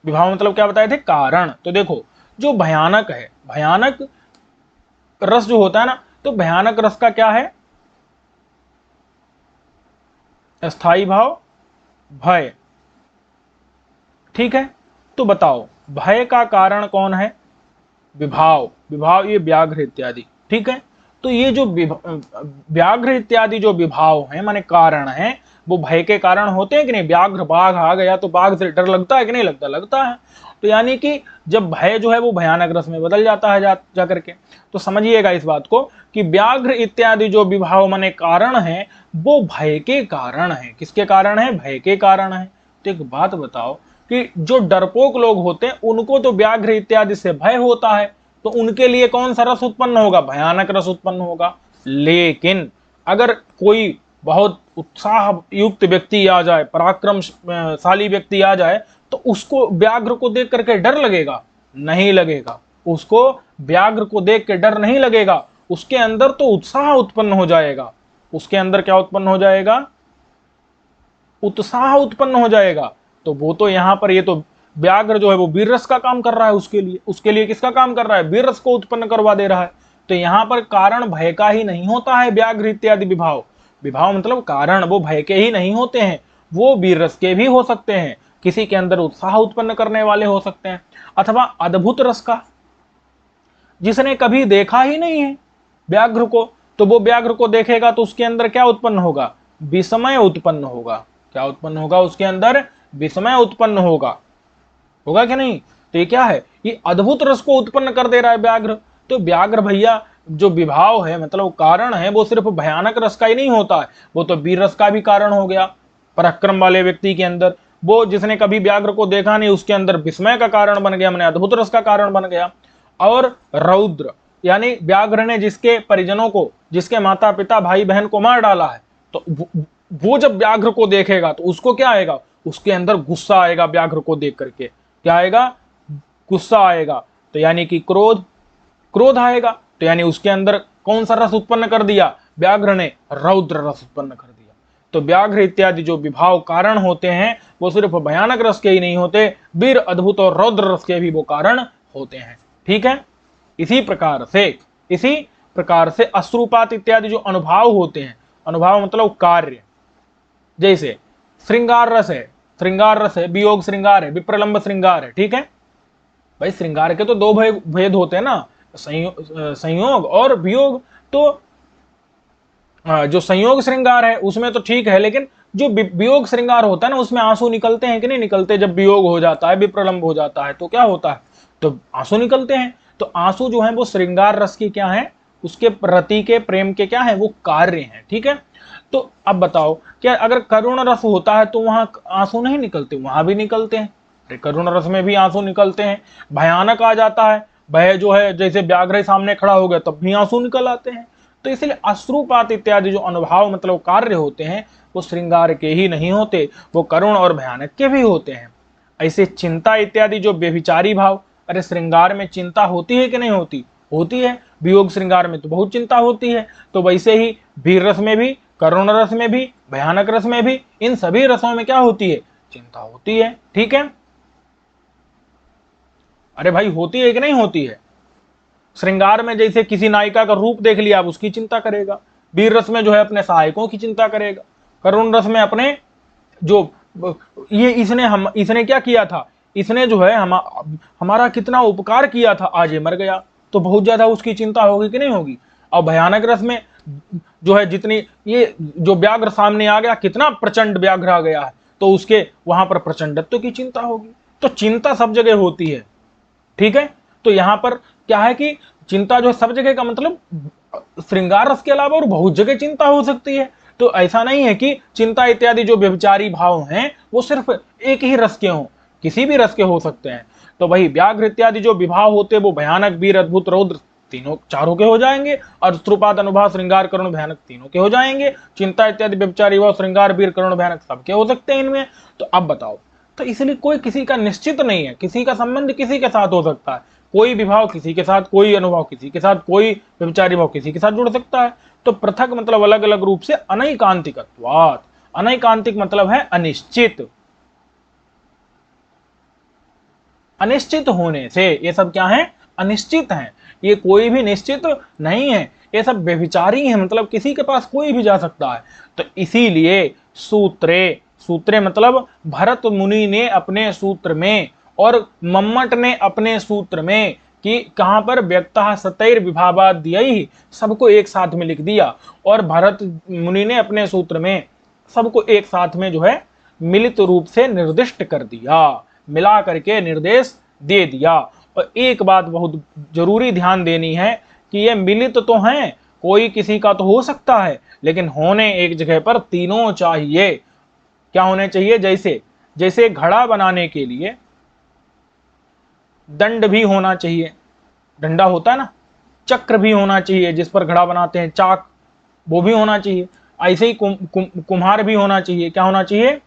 विभाव मतलब क्या बताए थे? कारण। तो देखो, जो भयानक है, भयानक रस जो होता है ना, तो भयानक रस का क्या है? स्थायी भाव भय। ठीक है, तो बताओ भय का कारण कौन है? विभाव। विभाव ये व्याघ्र इत्यादि। ठीक है, तो ये जो व्याघ्र इत्यादि जो विभाव हैं माने कारण हैं, वो भय के कारण होते हैं कि नहीं? व्याघ्र बाघ आ गया तो बाघ से डर लगता है कि नहीं लगता? लगता है। तो यानी कि जब भय जो है वो भयानक रस में बदल जाता है जा करके। तो समझिएगा इस बात को कि व्याघ्र इत्यादि जो विभाव माने कारण है, वो भय के कारण है। किसके कारण है? भय के कारण है। तो एक बात बताओ कि जो डरपोक लोग होते हैं उनको तो व्याघ्र इत्यादि से भय होता है, तो उनके लिए कौन सा रस उत्पन्न होगा? भयानक रस उत्पन्न होगा। लेकिन अगर कोई बहुत उत्साह युक्त व्यक्ति आ जाए, पराक्रमशाली व्यक्ति आ जाए, तो उसको व्याघ्र को देख करके डर लगेगा? नहीं लगेगा। उसको व्याघ्र को देख के डर नहीं लगेगा, उसके अंदर तो उत्साह उत्पन्न हो जाएगा। उसके अंदर क्या उत्पन्न हो जाएगा? उत्साह उत्पन्न हो जाएगा। तो वो तो यहां पर ये तो व्याघ्र जो है वो वीर रस का काम कर रहा है, उसके लिए किसका काम कर रहा है? वीर रस को उत्पन्न करवा दे रहा है। तो यहां पर कारण भय का ही नहीं होता है। व्याघ्र इत्यादि विभाव, विभाव मतलब कारण, वो भय के ही नहीं होते हैं, वो वीर रस के भी हो सकते हैं। किसी के अंदर उत्साह उत्पन्न करने वाले हो सकते हैं। अथवा अद्भुत रस का, जिसने कभी देखा ही नहीं है व्याघ्र को, तो वो व्याघ्र को देखेगा तो उसके अंदर क्या उत्पन्न होगा? विस्मय उत्पन्न होगा। क्या उत्पन्न होगा? उसके अंदर विस्मय उत्पन्न होगा। होगा कि नहीं? तो ये क्या है? ये अद्भुत रस को उत्पन्न कर दे रहा है व्याघ्र। तो व्याघ्र भैया जो विभाव है मतलब कारण है वो सिर्फ भयानक रस का ही नहीं होता है, वो तो वीर रस का भी कारण हो गया। पराक्रम वाले व्यक्ति के अंदर, वो जिसने कभी व्याघ्र को देखा नहीं उसके अंदर विस्मय का कारण बन गया, मैंने अद्भुत रस का कारण बन गया। और रौद्र यानी व्याघ्र ने जिसके परिजनों को, जिसके माता पिता भाई बहन को मार डाला है, तो वो जब व्याघ्र को देखेगा तो उसको क्या आएगा, उसके अंदर गुस्सा आएगा। व्याघ्र को देख करके क्या आएगा, गुस्सा आएगा। तो यानी कि क्रोध, क्रोध आएगा। तो यानी उसके अंदर कौन सा रस उत्पन्न कर दिया, व्याघ्र ने रौद्र रस उत्पन्न कर दिया। तो व्याघ्र इत्यादि जो विभाव कारण होते हैं वो सिर्फ भयानक रस के ही नहीं होते, वीर अद्भुत और रौद्र रस के भी वो कारण होते हैं। ठीक है। इसी प्रकार से अश्रुपात इत्यादि जो अनुभाव होते हैं, अनुभाव मतलब कार्य, जैसे श्रृंगार रस है, वियोग श्रृंगार है, विप्रलंब श्रृंगार है। ठीक है भाई, श्रृंगार के तो दो भेद होते हैं ना, संयोग और वियोग। तो जो संयोग श्रृंगार है उसमें तो ठीक है, लेकिन जो वियोग श्रृंगार होता है ना उसमें आंसू निकलते हैं कि नहीं निकलते। जब वियोग हो जाता है, विप्रलंब हो जाता है तो क्या होता है, तो आंसू निकलते हैं। तो आंसू जो है वो श्रृंगार रस की क्या है, उसके प्रति के प्रेम के क्या है, वो कार्य हैं। ठीक है। तो अब बताओ, क्या अगर करुण रस होता है तो वहां आंसू नहीं निकलते, वहां भी निकलते हैं। अरे करुण रस में भी आंसू निकलते हैं। भयानक आ जाता है, भय जो है जैसे व्याघ्र सामने खड़ा हो गया तब भी आंसू निकल आते हैं। तो इसलिए अश्रुपात इत्यादि जो अनुभाव मतलब कार्य होते हैं वो श्रृंगार के ही नहीं होते, वो करुण और भयानक के भी होते हैं। ऐसे चिंता इत्यादि जो व्यभिचारी भाव, अरे श्रृंगार में चिंता होती है कि नहीं होती, होती है। वियोग श्रृंगार में तो बहुत चिंता होती है। तो वैसे ही वीर रस में भी, करुण रस में भी, भयानक रस में भी, इन सभी रसों में क्या होती है, चिंता होती है। ठीक है। अरे भाई होती है कि नहीं होती है। श्रृंगार में जैसे किसी नायिका का रूप देख लिया आप उसकी चिंता करेगा, वीर रस में जो है अपने सहायकों की चिंता करेगा, करुण रस में अपने जो ये इसने क्या किया था, इसने जो है हमारा कितना उपकार किया था, आज ये मर गया, तो बहुत ज्यादा उसकी चिंता होगी कि नहीं होगी। और भयानक रस में जो है जितनी ये जो व्याघ्र सामने आ गया, कितना प्रचंड व्याघ्र आ गया है, तो उसके वहां पर प्रचंडत्व की चिंता होगी। तो चिंता सब जगह होती है। ठीक है। तो यहां पर क्या है कि चिंता जो सब जगह का मतलब श्रृंगार रस के अलावा और बहुत जगह चिंता हो सकती है। तो ऐसा नहीं है कि चिंता इत्यादि जो व्यभिचारी भाव हैं वो सिर्फ एक ही रस के हों, किसी भी रस के हो सकते हैं। तो वही व्याघ्र इत्यादि जो विभाव होते हैं वो भयानक, वीर, अद्भुत, रौद्र तीनों चारों के हो जाएंगे, और श्रुपात, अनुभाव, श्रृंगार, करुण, भयानक तीनों के हो जाएंगे। चिंता इत्यादि व्यभिचारी भाव श्रृंगार, वीर, करुण, भयानक सबके हो सकते हैं इनमें। तो अब बताओ, तो इसलिए कोई किसी का निश्चित नहीं है, किसी का संबंध किसी के साथ हो सकता है, कोई विभाव किसी के साथ, कोई अनुभाव किसी के साथ, कोई व्यभिचारी भाव किसी के साथ जुड़ सकता है। तो पृथक मतलब अलग अलग रूप से, अनैकांतिकत्वात्, अनैकांतिक मतलब है अनिश्चित, अनिश्चित होने से ये सब क्या है, अनिश्चित हैं। ये कोई भी निश्चित नहीं है, ये सब व्यभिचारी है, मतलब किसी के पास कोई भी जा सकता है। तो इसीलिए सूत्रे, सूत्रे मतलब भरत मुनि ने अपने सूत्र में और मम्मट ने अपने सूत्र में कि कहां पर व्यक्तः सतैर विभावाद दिया ही, सबको एक साथ में लिख दिया, और भरत मुनि ने अपने सूत्र में सबको एक साथ में जो है मिलित रूप से निर्दिष्ट कर दिया, मिला करके निर्देश दे दिया। और एक बात बहुत जरूरी ध्यान देनी है कि ये मिलित तो हैं, कोई किसी का तो हो सकता है, लेकिन होने एक जगह पर तीनों चाहिए। क्या होने चाहिए, जैसे जैसे घड़ा बनाने के लिए दंड भी होना चाहिए, डंडा होता है ना, चक्र भी होना चाहिए जिस पर घड़ा बनाते हैं, चाक, वो भी होना चाहिए। ऐसे ही कुम्हार भी होना चाहिए। क्या होना चाहिए,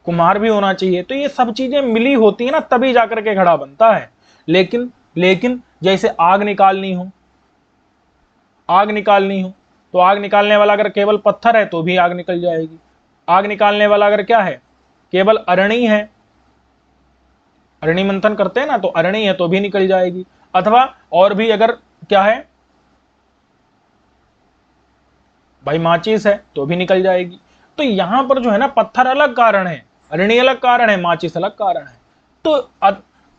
कुम्हार भी होना चाहिए। तो ये सब चीजें मिली होती है ना तभी जाकर के घड़ा बनता है। लेकिन जैसे आग निकालनी हो, आग निकालनी हो तो आग निकालने वाला अगर केवल पत्थर है तो भी आग निकल जाएगी। आग निकालने वाला अगर क्या है, केवल अरणी है, अरणी मंथन करते हैं ना, तो अरणी है तो भी निकल जाएगी। अथवा और भी अगर क्या है भाई, माचिस है तो भी निकल जाएगी। तो यहां पर जो है ना, पत्थर अलग कारण है, अरणी अलग कारण है, माचिस अलग कारण है।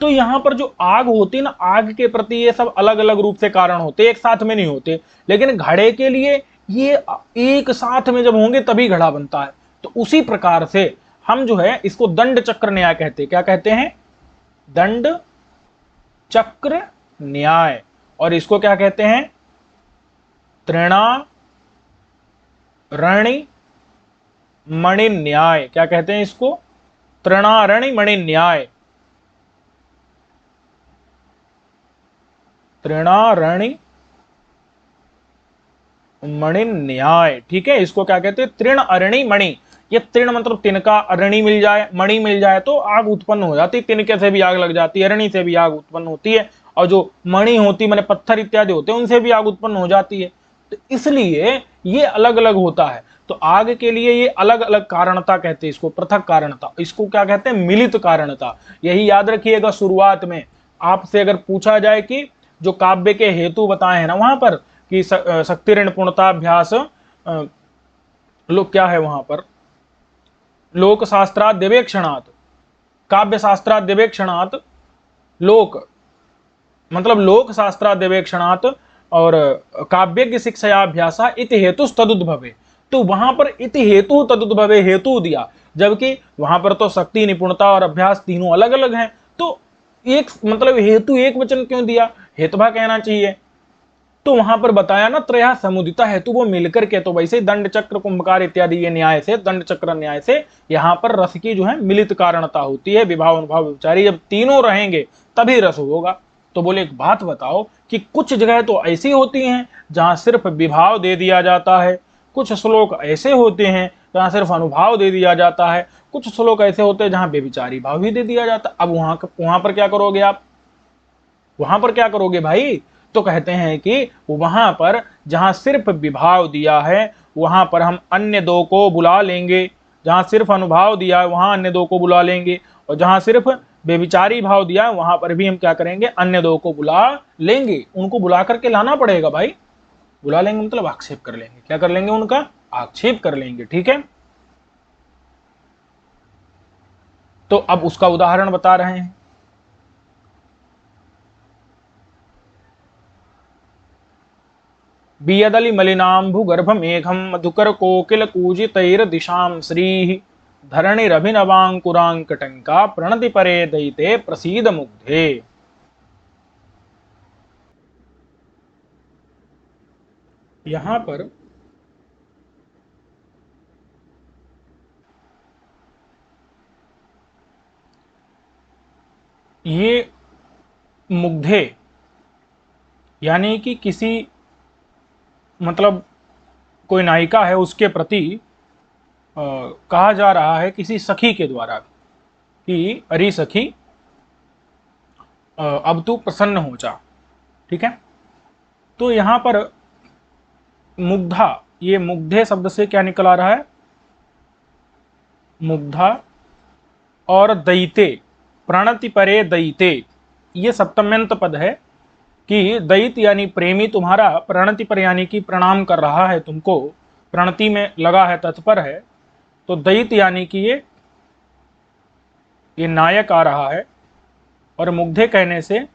तो यहां पर जो आग होती है ना, आग के प्रति ये सब अलग अलग रूप से कारण होते, एक साथ में नहीं होते। लेकिन घड़े के लिए ये एक साथ में जब होंगे तभी घड़ा बनता है। तो उसी प्रकार से हम जो है इसको दंड चक्र न्याय कहते हैं। क्या कहते हैं, दंड चक्र न्याय। और इसको क्या कहते हैं? तृणारण्य मणि न्याय। क्या कहते हैं इसको? तृणारण्य मणि न्याय। तृणारण्य मणि न्याय, ठीक है। इसको क्या कहते हैं? तृण अरणि मणि। ये तृण मतलब तिनका, अरणि मिल जाए, मणि मिल जाए तो आग उत्पन्न हो जाती है। तिनके से भी आग लग जाती है, अरणि से भी आग उत्पन्न होती है, और जो मणि होती मैंने पत्थर इत्यादि होते हैं उनसे भी आग उत्पन्न हो जाती है। तो इसलिए ये अलग अलग होता है। तो आग के लिए ये अलग अलग कारणता कहते हैं इसको, पृथक कारणता। इसको क्या कहते हैं? मिलित कारणता। यही याद रखिएगा शुरुआत में आपसे अगर पूछा जाए कि जो काव्य के हेतु बताए हैं ना वहां पर, कि शक्ति ऋण पूर्णताभ्यास, लोग क्या है वहां पर, लोक शास्त्राद्यवेक्षणात्, काव्य शास्त्राद्यवेक्षणात्, लोक मतलब लोक शास्त्राद्यवेक्षणात् और काव्यज्ञ शिक्षाभ्यासा इति हेतु तदुद्भवे। तो वहां पर इति हेतु तदुद्भवे हेतु दिया, जबकि वहां पर तो शक्ति, निपुणता और अभ्यास तीनों अलग अलग हैं। तो एक मतलब हेतु एक वचन क्यों दिया? हेतुभा कहना चाहिए। तो वहां पर बताया ना त्रया समुदिता हेतु, वो मिलकर के। तो वैसे दंड चक्र कुंभकार इत्यादि ये न्याय से, दंड चक्र न्याय से यहाँ पर रस की जो है मिलित कारणता होती है। विभाव अनुभाव विचारी जब तीनों रहेंगे तभी रस होगा। तो बोले एक बात बताओ कि कुछ जगह तो ऐसी होती हैं जहां सिर्फ विभाव दे दिया जाता है, कुछ श्लोक ऐसे होते हैं जहां सिर्फ अनुभाव दे दिया जाता है, कुछ श्लोक ऐसे होते हैं जहां व्यभिचारी भाव भी दे दिया जाता है। अब वहां पर क्या करोगे आप? वहां पर क्या करोगे भाई? तो कहते हैं कि वहां पर जहां सिर्फ विभाव दिया है वहां पर हम अन्य दो को बुला लेंगे। जहां सिर्फ अनुभाव दिया है वहां अन्य दो को बुला लेंगे, और जहां सिर्फ बेविचारी भाव दिया है वहां पर भी हम क्या करेंगे? अन्य दो को बुला लेंगे। उनको बुला करके लाना पड़ेगा भाई। बुला लेंगे मतलब आक्षेप कर लेंगे। क्या कर लेंगे? उनका आक्षेप कर लेंगे, ठीक है। तो अब उसका उदाहरण बता रहे हैं। बियदलि मलिनाम्भुगर्भमेघं मधुकर कोकिल कूजितैर्दिशां श्रीः धरणिरभिनवाङ्कुराङ्कटङ्का प्रणति परे दयिते प्रसीद मुग्धे। यहां पर ये मुग्धे यानी कि किसी मतलब कोई नायिका है उसके प्रति कहा जा रहा है किसी सखी के द्वारा कि अरे सखी अब तू प्रसन्न हो जा, ठीक है। तो यहां पर मुग्धा, ये मुग्धे शब्द से क्या निकल आ रहा है? मुग्धा और दयिते, प्रणति परे दयिते, ये सप्तम्यंत पद है कि दयित यानी प्रेमी तुम्हारा प्रणति पर यानी कि प्रणाम कर रहा है तुमको, प्रणति में लगा है, तत्पर है। तो दयित यानी कि ये नायक आ रहा है, और मुग्धे कहने से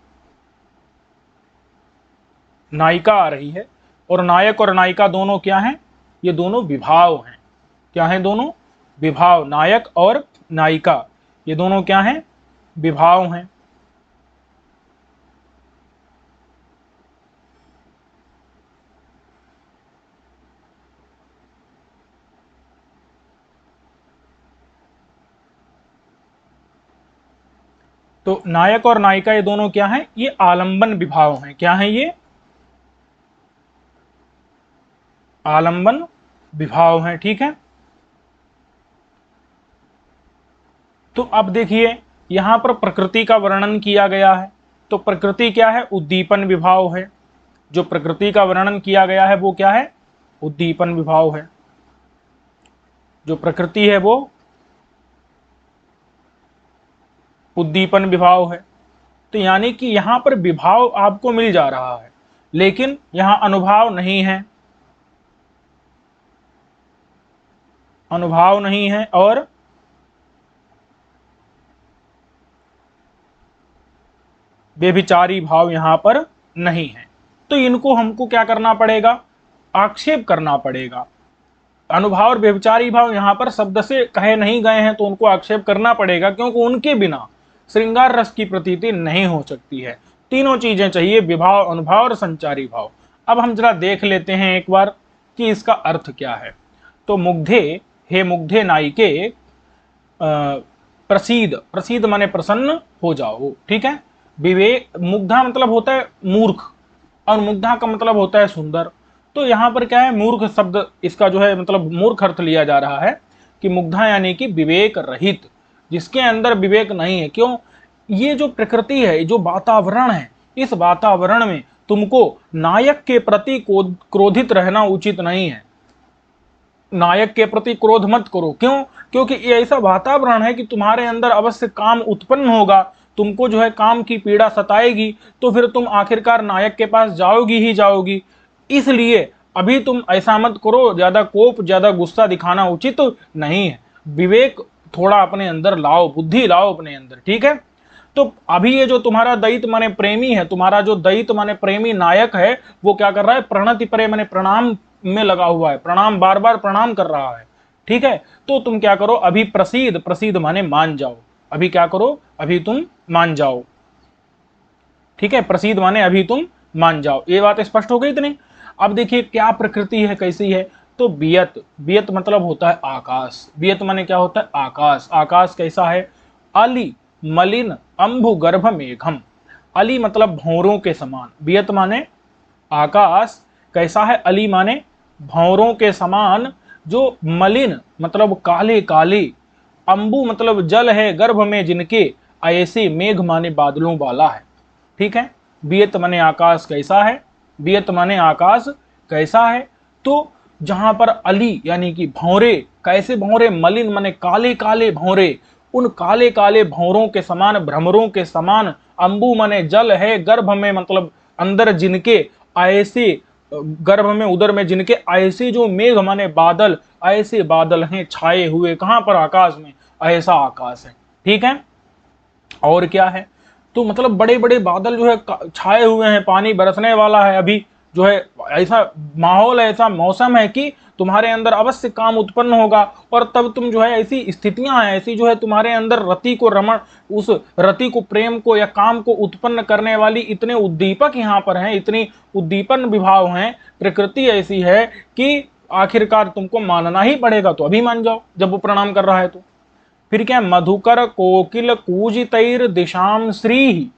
नायिका आ रही है। और नायक और नायिका दोनों क्या हैं? ये दोनों विभाव हैं। क्या हैं दोनों? विभाव। नायक और नायिका ये दोनों क्या हैं? विभाव हैं। तो नायक और नायिका ये दोनों क्या हैं? ये आलंबन विभाव हैं। क्या हैं ये? आलंबन विभाव हैं, ठीक है। तो अब देखिए यहां पर प्रकृति का वर्णन किया गया है। तो प्रकृति क्या है? उद्दीपन विभाव है। जो प्रकृति का वर्णन किया गया है वो क्या है? उद्दीपन विभाव है। जो प्रकृति है वो उद्दीपन विभाव है। तो यानी कि यहां पर विभाव आपको मिल जा रहा है, लेकिन यहां अनुभाव नहीं है, अनुभाव नहीं है, और व्यभिचारी भाव यहां पर नहीं है। तो इनको हमको क्या करना पड़ेगा? आक्षेप करना पड़ेगा। अनुभाव और व्यभिचारी भाव यहां पर शब्द से कहे नहीं गए हैं, तो उनको आक्षेप करना पड़ेगा, क्योंकि उनके बिना श्रृंगार रस की प्रतीति नहीं हो सकती है। तीनों चीजें चाहिए, विभाव, अनुभाव और संचारी भाव। अब हम जरा देख लेते हैं एक बार कि इसका अर्थ क्या है। तो मुग्धे, हे मुग्धे नायिके, प्रसीद, प्रसीद माने प्रसन्न हो जाओ, ठीक है। विवेक, मुग्धा मतलब होता है मूर्ख, और मुग्धा का मतलब होता है सुंदर। तो यहाँ पर क्या है, मूर्ख शब्द इसका जो है मतलब मूर्ख अर्थ लिया जा रहा है कि मुग्धा यानी कि विवेक रहित, जिसके अंदर विवेक नहीं है। क्यों? ये जो प्रकृति है, जो वातावरण है, इस वातावरण में तुमको नायक के प्रति क्रोधित रहना उचित नहीं है। नायक के प्रति क्रोध मत करो। क्यों? क्योंकि ये ऐसा वातावरण है कि तुम्हारे अंदर अवश्य काम उत्पन्न होगा, तुमको जो है काम की पीड़ा सताएगी, तो फिर तुम आखिरकार नायक के पास जाओगी ही जाओगी। इसलिए अभी तुम ऐसा मत करो, ज्यादा कोप, ज्यादा गुस्सा दिखाना उचित नहीं है। विवेक थोड़ा अपने अंदर लाओ, बुद्धि लाओ अपने अंदर, ठीक है। तो अभी ये जो तुम्हारा दैत माने प्रेमी है, तुम्हारा जो दैत माने प्रेमी नायक है, वो क्या कर रहा है, प्रणति परे माने प्रणाम में लगा हुआ है, प्रणाम, बार बार प्रणाम कर रहा है, ठीक है। तो तुम क्या करो, अभी प्रसीद, प्रसीद माने मान जाओ, अभी क्या करो, अभी तुम मान जाओ, ठीक है। प्रसीद माने अभी तुम मान जाओ। ये बात स्पष्ट हो गई इतनी। अब देखिए क्या प्रकृति है, कैसी है। तो बियत, बियत मतलब होता है आकाश, बियत माने क्या होता है, आकाश। आकाश कैसा है, अली मलिन अंभु गर्भ मेघम, अली मतलब भौरों के समान, बियत माने आकाश कैसा है, अली माने भौरों के समान, जो मलिन मतलब काले काले, अंबु मतलब जल है, गर्भ में जिनके, ऐसे मेघ माने बादलों वाला है, ठीक है। बियत माने आकाश कैसा है, बियत माने आकाश कैसा है। तो जहां पर अली यानी कि भौरे, कैसे भौरे, मलिन माने काले काले भौरे, उन काले काले भौरों के समान, भ्रमरों के समान, अंबु माने जल है, गर्भ में मतलब अंदर जिनके, ऐसे गर्भ में उदर में जिनके, ऐसे जो मेघ माने बादल, ऐसे बादल हैं छाए हुए, कहां पर, आकाश में, ऐसा आकाश है, ठीक है। और क्या है, तो मतलब बड़े बड़े बादल जो है छाए हुए हैं, पानी बरसने वाला है अभी, जो है ऐसा माहौल, ऐसा मौसम है कि तुम्हारे अंदर अवश्य काम उत्पन्न होगा। और तब तुम जो है, ऐसी स्थितियां हैं, ऐसी जो है तुम्हारे अंदर रति को रमण, उस रति को, प्रेम को या काम को उत्पन्न करने वाली इतने उद्दीपक यहाँ पर हैं, इतनी उद्दीपन विभाव हैं, प्रकृति ऐसी है कि आखिरकार तुमको मानना ही पड़ेगा। तो अभी मान जाओ जब वो प्रणाम कर रहा है तो। फिर क्या, मधुकर कोकिल कूजितैर दिशाम श्री,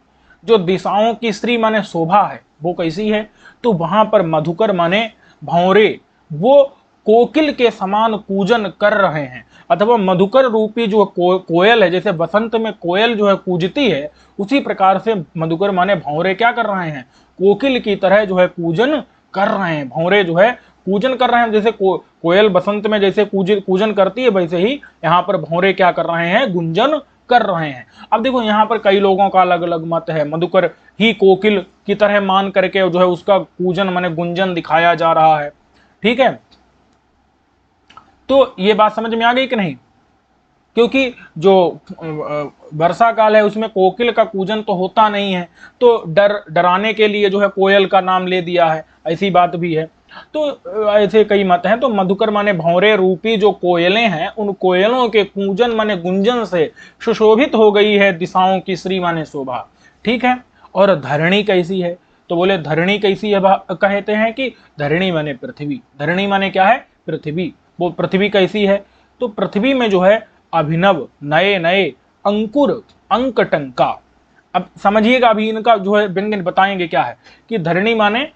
जो दिशाओं की श्री माने शोभा है, वो कैसी है। तो वहां पर मधुकर माने भौरे, वो कोकिल के समान कूजन कर रहे हैं, अथवा मधुकर रूपी जो कोयल है, जैसे बसंत में कोयल जो है कूजती है, उसी प्रकार से मधुकर माने भौरे क्या कर रहे हैं, कोकिल की तरह जो है कूजन कर रहे हैं। भौरे जो है पूजन कर रहे हैं, जैसे कोयल बसंत में जैसे पूजन करती है, वैसे ही यहाँ पर भौरे क्या कर रहे हैं, गुंजन कर रहे हैं। अब देखो यहाँ पर कई लोगों का अलग अलग मत है, मधुकर ही कोकिल की तरह मान करके जो है उसका पूजन माने गुंजन दिखाया जा रहा है, ठीक है। तो ये बात समझ में आ गई कि नहीं। क्योंकि जो वर्षा काल है उसमें कोकिल का पूजन तो होता नहीं है, तो डराने के लिए जो है कोयल का नाम ले दिया है, ऐसी बात भी है। तो ऐसे कई मत हैं। तो मधुकर माने भौरे रूपी जो कोयलें हैं, उन कोयलों के कूजन माने गुंजन से सुशोभित हो गई है दिशाओं की श्री माने शोभा, ठीक है। और धरणी कैसी है, तो बोले धरणी कैसी है, कहते हैं कि धरणी माने पृथ्वी, धरणी माने क्या है, पृथ्वी। वो पृथ्वी कैसी है, तो पृथ्वी में जो है अभिनव, नए नए अंकुर, अंकटंका। अब समझिएगा, अभी इनका जो है व्यंजन बताएंगे क्या है, कि धरणी माने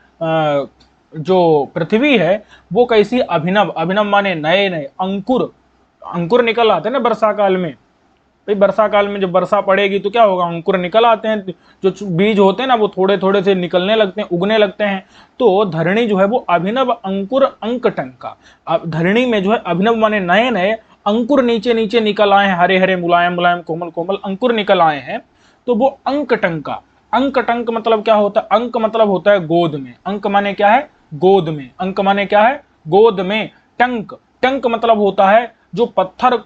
जो पृथ्वी है वो कैसी, अभिनव, अभिनव माने नए नए, अंकुर, अंकुर निकल आते हैं ना वर्षा काल में। भाई वर्षा काल में जब वर्षा पड़ेगी तो क्या होगा, अंकुर निकल आते हैं, जो बीज होते हैं ना वो थोड़े थोड़े से निकलने लगते हैं, उगने लगते हैं। तो धरणी जो है वो अभिनव अंकुर अंकटंका, अब धरणी में जो है अभिनव माने नए नए अंकुर नीचे नीचे निकल आए हैं, हरे हरे मुलायम मुलायम कोमल कोमल अंकुर निकल आए हैं। तो वो अंकटंका, अंकटंक मतलब क्या होता है, अंक मतलब होता है गोद में, अंक माने क्या है, गोद में, अंक माने क्या है, गोद में। टंक, टंक मतलब होता है जो पत्थर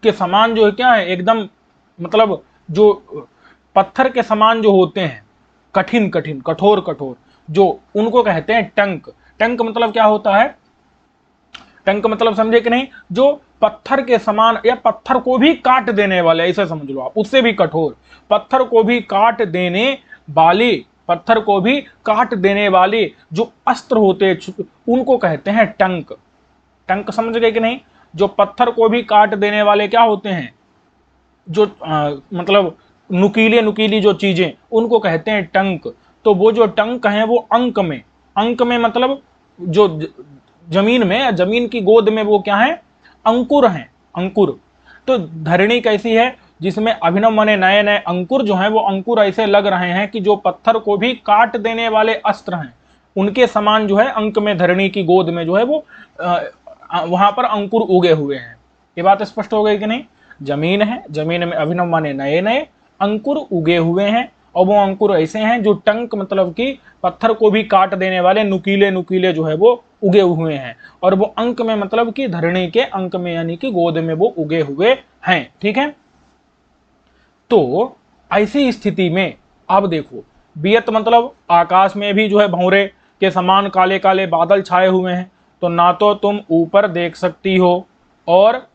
के समान जो है, क्या है एकदम, मतलब जो पत्थर के समान जो होते हैं, कठिन कठिन, कठोर कठोर, जो उनको कहते हैं टंक। टंक मतलब क्या होता है, टंक मतलब समझे कि नहीं, जो पत्थर के समान या पत्थर को भी काट देने वाले, ऐसे समझ लो आप, उससे भी कठोर, पत्थर को भी काट देने वाले, पत्थर को भी काट देने वाले जो अस्त्र होते हैं उनको कहते हैं टंक। टंक समझ गए कि नहीं? जो पत्थर को भी काट देने वाले क्या होते हैं, जो मतलब नुकीले नुकीली जो चीजें, उनको कहते हैं टंक। तो वो जो टंक हैं वो अंक में मतलब जो जमीन में या जमीन की गोद में वो क्या है, अंकुर हैं, अंकुर। तो धरणी कैसी है, जिसमें अभिनव माने नए नए अंकुर जो हैं, वो अंकुर ऐसे लग रहे हैं कि जो पत्थर को भी काट देने वाले अस्त्र हैं उनके समान जो है अंक में, धरणी की गोद में जो है वो वहां पर अंकुर उगे हुए हैं। ये बात स्पष्ट हो गई कि नहीं? जमीन है, जमीन में अभिनव माने नए नए अंकुर उगे हुए हैं, और वो अंकुर ऐसे हैं जो टंक मतलब कि पत्थर को भी काट देने वाले नुकीले नुकीले जो है वो उगे हुए हैं, और वो अंक में मतलब कि धरणी के अंक में यानी कि गोद में वो उगे हुए हैं। ठीक है, तो ऐसी स्थिति में अब देखो, बियत मतलब आकाश में भी जो है भंवरे के समान काले काले बादल छाए हुए हैं, तो ना तो तुम ऊपर देख सकती हो, और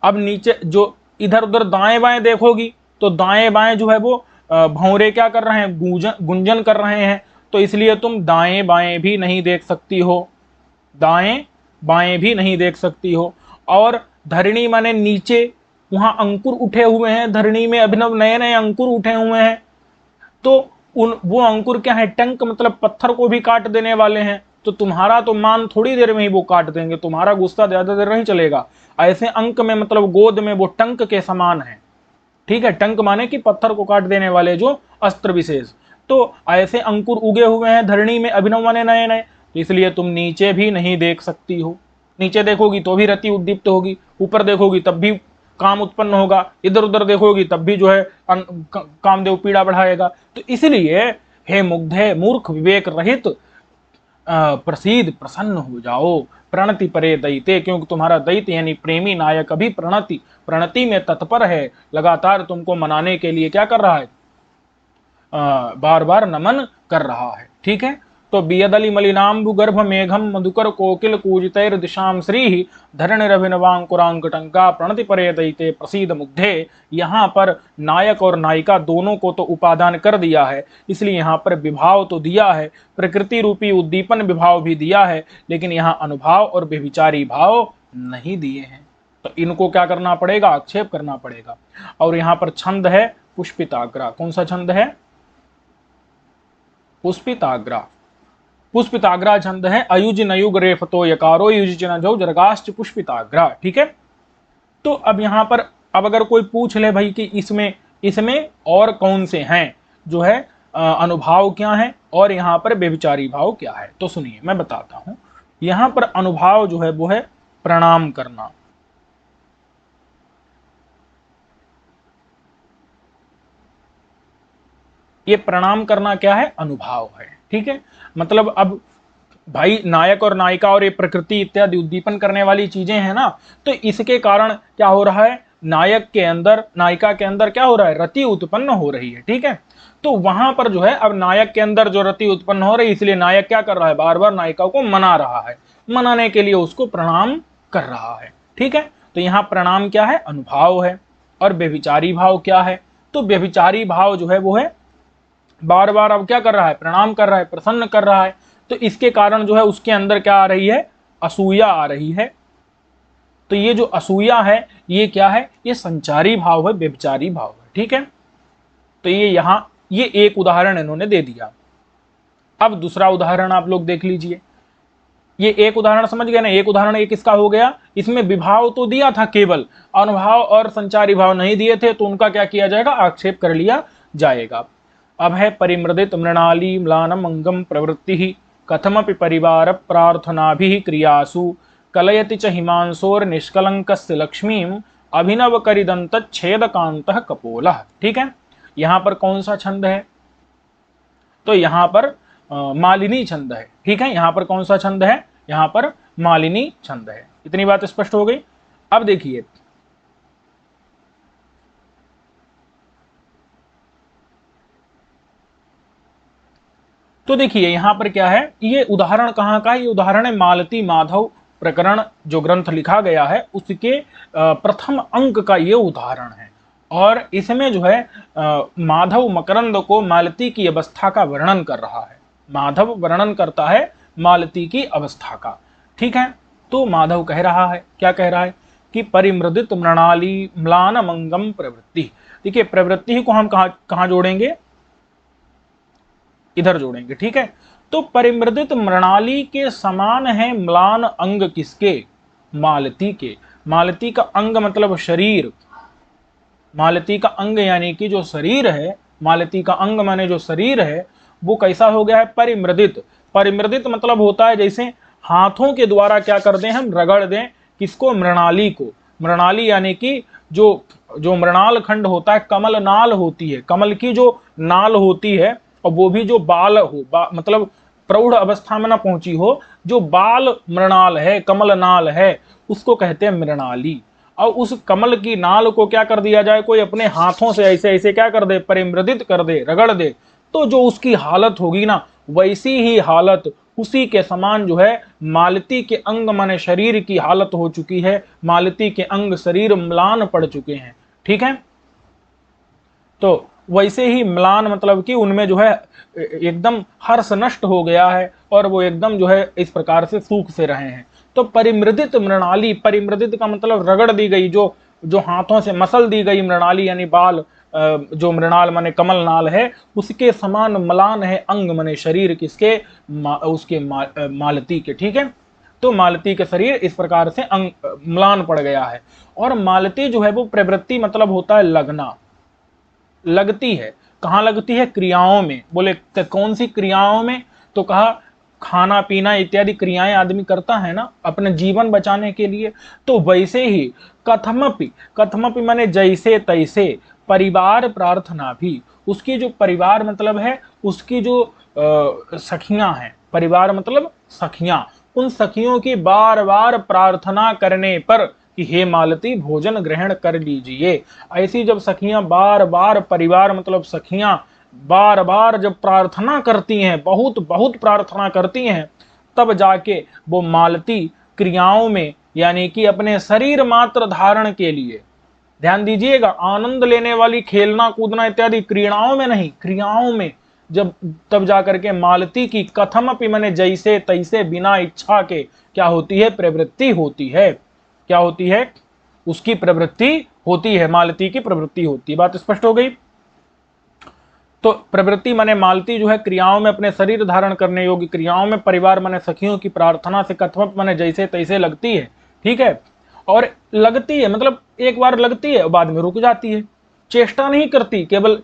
अब नीचे जो इधर उधर दाएं बाएं देखोगी तो दाएं बाएं जो है वो भंवरे क्या कर रहे हैं, गुंजन कर रहे हैं, तो इसलिए तुम दाएं बाएं भी नहीं देख सकती हो, दाएं बाएं भी नहीं देख सकती हो। और धरणी माने नीचे, वहां अंकुर उठे हुए हैं, धरणी में अभिनव नए नए अंकुर उठे हुए हैं, तो वो अंकुर क्या है, टंक मतलब पत्थर को भी काट देने वाले हैं। तो तुम्हारा तो मान थोड़ी देर में ही वो काट देंगे, तुम्हारा गुस्सा ज्यादा देर नहीं चलेगा। ऐसे अंक में मतलब गोद में वो टंक के समान है। ठीक है, टंक माने कि पत्थर को काट देने वाले जो अस्त्र विशेष। तो ऐसे अंकुर उगे हुए हैं धरणी में, अभिनव माने नए नए, तो इसलिए तुम नीचे भी नहीं देख सकती हो। नीचे देखोगी तो भी रति उद्दीप्त होगी, ऊपर देखोगी तब भी काम उत्पन्न होगा, इधर उधर देखोगी तब भी जो है कामदेव पीड़ा बढ़ाएगा। तो इसलिए हे मुग्धे मूर्ख विवेक रहित, प्रसीद प्रसन्न हो जाओ, प्रणति परे दैते, क्योंकि तुम्हारा दैत्य यानी प्रेमी नायक अभी प्रणति में तत्पर है, लगातार तुमको मनाने के लिए क्या कर रहा है, बार बार नमन कर रहा है। ठीक है, तो बियदलि मलिनाम्बु गर्भ मेघम मधुकर कोकिल कूजितैर दिशाम श्री धरणिरभिनवांकुरांकटंका प्रणति परे दैते प्रसीद मुग्धे। यहाँ पर नायक और नायिका दोनों को तो उपादान कर दिया है, इसलिए यहाँ पर विभाव तो दिया है, प्रकृति रूपी उद्दीपन विभाव भी दिया है, लेकिन यहाँ अनुभाव और व्यभिचारी भाव नहीं दिए हैं, तो इनको क्या करना पड़ेगा, आक्षेप करना पड़ेगा। और यहाँ पर छंद है पुष्पिताग्रा। कौन सा छंद है? पुष्पिताग्रा। पुष्पिताग्रा छंद है, अयुज नयुग रेफतो यकारो युज चिनजो जरगाश्च पुष्पिताग्रा। ठीक है, तो अब यहां पर अब अगर कोई पूछ ले भाई कि इसमें और कौन से हैं, जो है अनुभाव क्या है और यहां पर व्यभिचारी भाव क्या है, तो सुनिए मैं बताता हूं। यहां पर अनुभाव जो है वो है प्रणाम करना। ये प्रणाम करना क्या है, अनुभाव है। ठीक है, मतलब अब भाई नायक और नायिका और ये प्रकृति इत्यादि उद्दीपन करने वाली चीजें हैं ना, तो इसके कारण क्या हो रहा है, नायक के अंदर नायिका के अंदर क्या हो रहा है, रति उत्पन्न हो रही है। ठीक है, तो वहां पर जो है अब नायक के अंदर जो रति उत्पन्न हो रही है, इसलिए नायक क्या कर रहा है, बार बार नायिका को मना रहा है, मनाने के लिए उसको प्रणाम कर रहा है। ठीक है, तो यहाँ प्रणाम क्या है, अनुभाव है। और व्यभिचारी भाव क्या है, तो व्यभिचारी भाव जो है वो है बार बार अब क्या कर रहा है, प्रणाम कर रहा है, प्रसन्न कर रहा है, तो इसके कारण जो है उसके अंदर क्या आ रही है, असूया आ रही है। तो ये जो असूया है ये क्या है, ये संचारी भाव है, व्यभिचारी भाव है। ठीक है, तो ये एक उदाहरण इन्होंने दे दिया। अब दूसरा उदाहरण आप लोग देख लीजिए। ये एक उदाहरण समझ गए ना, एक उदाहरण ये किसका हो गया, इसमें विभाव तो दिया था, केवल अनुभाव और संचारी भाव नहीं दिए थे, तो उनका क्या किया जाएगा, आक्षेप कर लिया जाएगा। अब है परिमृदित मृणाली म्लानम अंगम प्रवृत्ति कथमपि परिवार प्रार्थना भी क्रियासु कलयति च हिमांशोर निष्कलंकस्य लक्ष्मीम अभिनव करिदंत छेद कांत कपोलः। ठीक है, यहां पर कौन सा छंद है, तो यहां पर मालिनी छंद है। ठीक है, यहां पर कौन सा छंद है, यहां पर मालिनी छंद है। इतनी बात स्पष्ट हो गई। अब देखिए, तो देखिए यहां पर क्या है, ये उदाहरण कहां का है, ये उदाहरण है मालती माधव प्रकरण जो ग्रंथ लिखा गया है उसके प्रथम अंक का ये उदाहरण है। और इसमें जो है माधव मकरंद को मालती की अवस्था का वर्णन कर रहा है। माधव वर्णन करता है मालती की अवस्था का। ठीक है, तो माधव कह रहा है, क्या कह रहा है कि परिमृदित मृणाली म्लान मंगम प्रवृत्ति। देखिए प्रवृत्ति को हम कहाँ जोड़ेंगे, इधर जोड़ेंगे। ठीक है, तो परिमृदित मृणाली के समान है म्लान अंग किसके, मालती के। मालती का अंग मतलब शरीर, मालती का अंग यानी कि जो शरीर है, मालती का अंग माने जो शरीर है वो कैसा हो गया है, परिमृदित। परिमृदित मतलब होता है जैसे हाथों के द्वारा क्या कर दें, हम रगड़ दें किसको, मृणाली को। मृणाली यानी कि जो जो मृणाल खंड होता है, कमल नाल होती है, कमल की जो नाल होती है, और वो भी जो बाल हो, मतलब प्रौढ़ अवस्था में ना पहुंची हो, जो बाल मृणाल है, कमल नाल है, उसको कहते हैं मृणाली। और उस कमल की नाल को क्या कर दिया जाए, कोई अपने हाथों से ऐसे ऐसे क्या कर दे, परिमृदित कर दे, रगड़ दे, तो जो उसकी हालत होगी ना, वैसी ही हालत, उसी के समान जो है मालती के अंग माने शरीर की हालत हो चुकी है। मालती के अंग शरीर म्लान पड़ चुके हैं। ठीक है, तो वैसे ही म्लान मतलब कि उनमें जो है एकदम हर्ष नष्ट हो गया है, और वो एकदम जो है इस प्रकार से सूख से रहे हैं। तो परिमृदित मृणाली, परिमृदित का मतलब रगड़ दी गई, जो जो हाथों से मसल दी गई मृणाली यानी बाल, जो मृणाल माने कमल नाल है, उसके समान म्लान है अंग माने शरीर किसके, उसके मालती के। ठीक है, तो मालती के शरीर इस प्रकार से अंग म्लान पड़ गया है। और मालती जो है वो प्रवृत्ति मतलब होता है लगना, लगती है। कहाँ लगती है, क्रियाओं में। बोले कौन सी क्रियाओं में, तो कहा खाना पीना इत्यादि क्रियाएं आदमी करता है ना अपने जीवन बचाने के लिए। तो वैसे ही कथमपि, कथमपि माने जैसे तैसे, परिवार प्रार्थना भी, उसकी जो परिवार मतलब है, उसकी जो सखियां हैं, परिवार मतलब सखियां, उन सखियों की बार बार प्रार्थना करने पर कि हे मालती भोजन ग्रहण कर लीजिए, ऐसी जब सखियां बार बार, परिवार मतलब सखियां बार बार जब प्रार्थना करती हैं, बहुत बहुत प्रार्थना करती हैं, तब जाके वो मालती क्रियाओं में यानी कि अपने शरीर मात्र धारण के लिए, ध्यान दीजिएगा, आनंद लेने वाली खेलना कूदना इत्यादि क्रीड़ाओं में नहीं, क्रियाओं में जब तब जाकर के मालती की कथमपि माने जैसे तैसे बिना इच्छा के क्या होती है, प्रवृत्ति होती है। क्या होती है, उसकी प्रवृत्ति होती है, मालती की प्रवृत्ति होती है। बात स्पष्ट हो गई। तो प्रवृत्ति माने मालती जो है क्रियाओं में अपने शरीर धारण करने योग्य क्रियाओं में, परिवार माने सखियों की प्रार्थना से, कथमप माने जैसे तैसे लगती है। ठीक है, और लगती है मतलब एक बार लगती है बाद में रुक जाती है, चेष्टा नहीं करती, केवल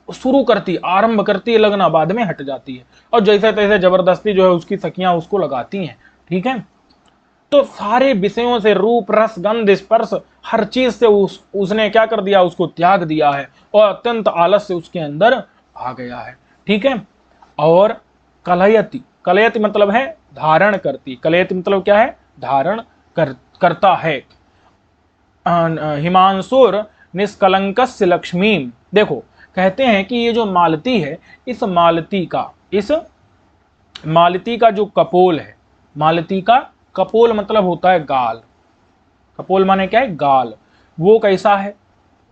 शुरू करती, आरंभ करती है लगना, बाद में हट जाती है, और जैसे तैसे जबरदस्ती जो है उसकी सखियां उसको लगाती हैं। ठीक है, तो सारे विषयों से, रूप रस गंध स्पर्श हर चीज से उसने क्या कर दिया, उसको त्याग दिया है, और अत्यंत आलस्य उसके अंदर आ गया है। ठीक है, और कलयति, कलयति मतलब है धारण करती, कलयति मतलब क्या है, धारण करता है। हिमांशुर निष्कलंकस्य लक्ष्मी, देखो कहते हैं कि ये जो मालती है, इस मालती का जो कपोल है, मालती का कपोल मतलब होता है गाल, कपोल माने क्या है, गाल, वो कैसा है,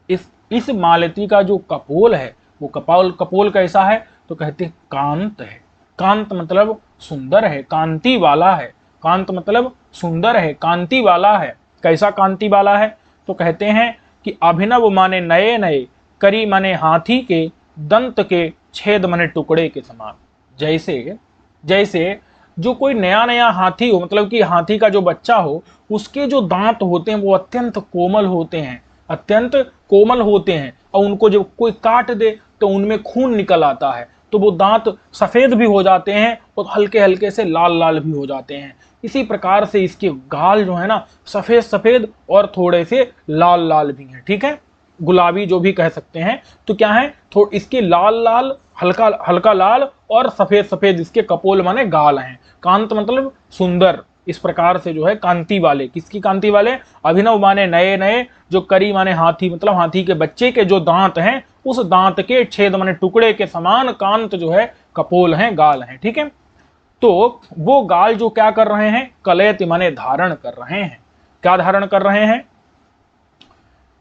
इस मालती का जो कपोल है, वो कपोल कैसा है, तो कहते हैं कांत है। कांत मतलब सुंदर है, कांति वाला है, कांत मतलब सुंदर है, कांति वाला है। कैसा कांति वाला है, तो कहते हैं कि अभिनव माने नए नए, करी माने हाथी के, दंत के छेद माने टुकड़े के समान। जैसे जैसे जो कोई नया नया हाथी हो, मतलब कि हाथी का जो बच्चा हो, उसके जो दांत होते हैं वो अत्यंत कोमल होते हैं, अत्यंत कोमल होते हैं, और उनको जब कोई काट दे तो उनमें खून निकल आता है, तो वो दांत सफेद भी हो जाते हैं और हल्के हल्के से लाल लाल भी हो जाते हैं। इसी प्रकार से इसके गाल जो है ना, सफेद सफेद और थोड़े से लाल लाल भी हैं। ठीक है, गुलाबी जो भी कह सकते हैं। तो क्या है, थोड़ा इसके लाल लाल, हल्का हल्का लाल और सफेद सफेद इसके कपोल माने गाल हैं। कांत मतलब सुंदर, इस प्रकार से जो है कांति वाले, किसकी कांति वाले, अभिनव माने नए नए, जो करी माने हाथी मतलब हाथी के बच्चे के जो दांत हैं, उस दांत के छेद माने टुकड़े के समान कांत जो है कपोल हैं, गाल हैं। ठीक है, तो वो गाल जो क्या कर रहे हैं, कलयति माने धारण कर रहे हैं। क्या धारण कर रहे हैं,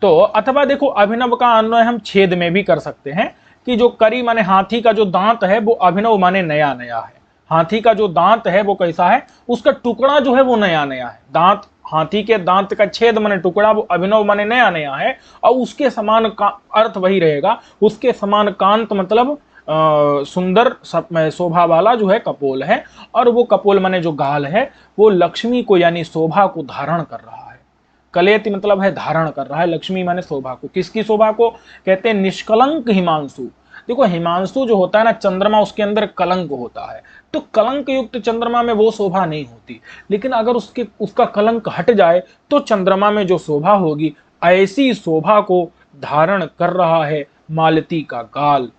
तो अथवा देखो अभिनव का अन्वय हम छेद में भी कर सकते हैं कि जो करी माने हाथी का जो दांत है वो अभिनव माने नया नया है। हाथी का जो दांत है वो कैसा है, उसका टुकड़ा जो है वो नया नया है। दांत, हाथी के दांत का छेद माने टुकड़ा, वो अभिनव माने नया नया है। और उसके समान का अर्थ वही रहेगा, उसके समान कांत मतलब सुंदर शोभा वाला जो है कपोल है। और वो कपोल माने जो गाल है वो लक्ष्मी को यानी शोभा को धारण कर रहा है। कलेति मतलब है धारण कर रहा है, लक्ष्मी माने शोभा को। किसकी शोभा को कहते हैं? निष्कलंक हिमांशु। देखो हिमांशु जो होता है ना, चंद्रमा, उसके अंदर कलंक होता है, तो कलंक युक्त चंद्रमा में वो शोभा नहीं होती। लेकिन अगर उसका कलंक हट जाए तो चंद्रमा में जो शोभा होगी, ऐसी शोभा को धारण कर रहा है मालती का गाल।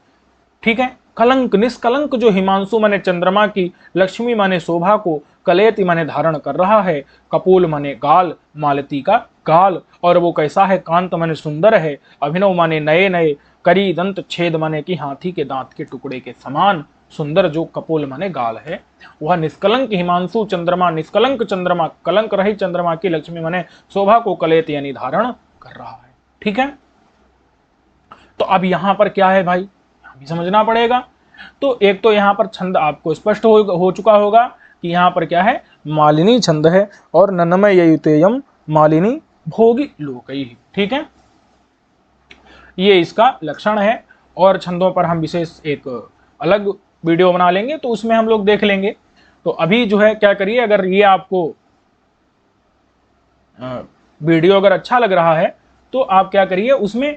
ठीक है, कलंक निष्कलंक जो हिमांशु माने चंद्रमा की, लक्ष्मी माने शोभा को, कलेति माने धारण कर रहा है, कपोल माने गाल, मालती का गाल। और वो कैसा है? कांत माने सुंदर है, अभिनव माने नए नए, करी दंत छेद माने कि हाथी के दांत के टुकड़े के समान सुंदर जो कपोल माने गाल है, वह निष्कलंक हिमांशु चंद्रमा, निष्कलंक चंद्रमा, कलंक रहित चंद्रमा की लक्ष्मी माने शोभा को कलेत यानी धारण कर रहा है। ठीक है, तो अब यहां पर क्या है भाई, भी समझना पड़ेगा। तो एक तो यहां पर छंद आपको स्पष्ट हो चुका होगा कि यहां पर क्या है, मालिनी छंद है, और नन्मय ययुतेयम मालिनी भोगी लोकैः। ठीक है, ये इसका लक्षण है। और छंदों पर हम विशेष एक अलग वीडियो बना लेंगे, तो उसमें हम लोग देख लेंगे। तो अभी जो है क्या करिए, अगर ये आपको वीडियो अगर अच्छा लग रहा है तो आप क्या करिए, उसमें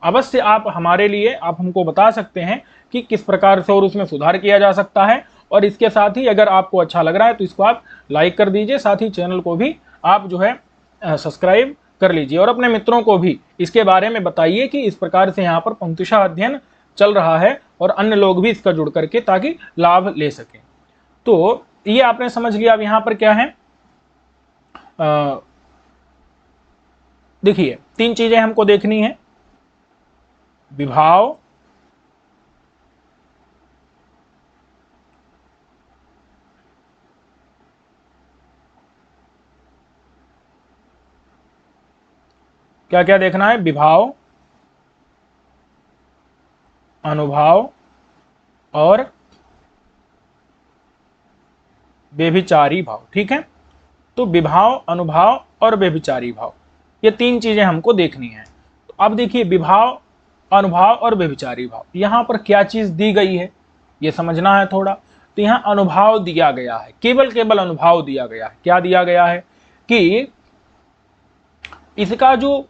अवश्य आप हमारे लिए, आप हमको बता सकते हैं कि किस प्रकार से और उसमें सुधार किया जा सकता है। और इसके साथ ही अगर आपको अच्छा लग रहा है तो इसको आप लाइक कर दीजिए, साथ ही चैनल को भी आप जो है सब्सक्राइब कर लीजिए, और अपने मित्रों को भी इसके बारे में बताइए कि इस प्रकार से यहाँ पर पंक्तिशः अध्ययन चल रहा है और अन्य लोग भी इसका जुड़ करके ताकि लाभ ले सकें। तो ये आपने समझ लिया। अब यहाँ पर क्या है, देखिए 3 चीजें हमको देखनी है, विभाव, क्या क्या देखना है, विभाव, अनुभाव और व्यभिचारी भाव। ठीक है, तो विभाव, अनुभाव और व्यभिचारी भाव, ये 3 चीजें हमको देखनी है। तो अब देखिए, विभाव, अनुभाव और व्यभिचारी भाव, यहां पर क्या चीज दी गई है ये समझना है थोड़ा। तो यहां अनुभाव दिया गया है, केवल अनुभाव दिया गया है। क्या दिया गया है कि इसका जो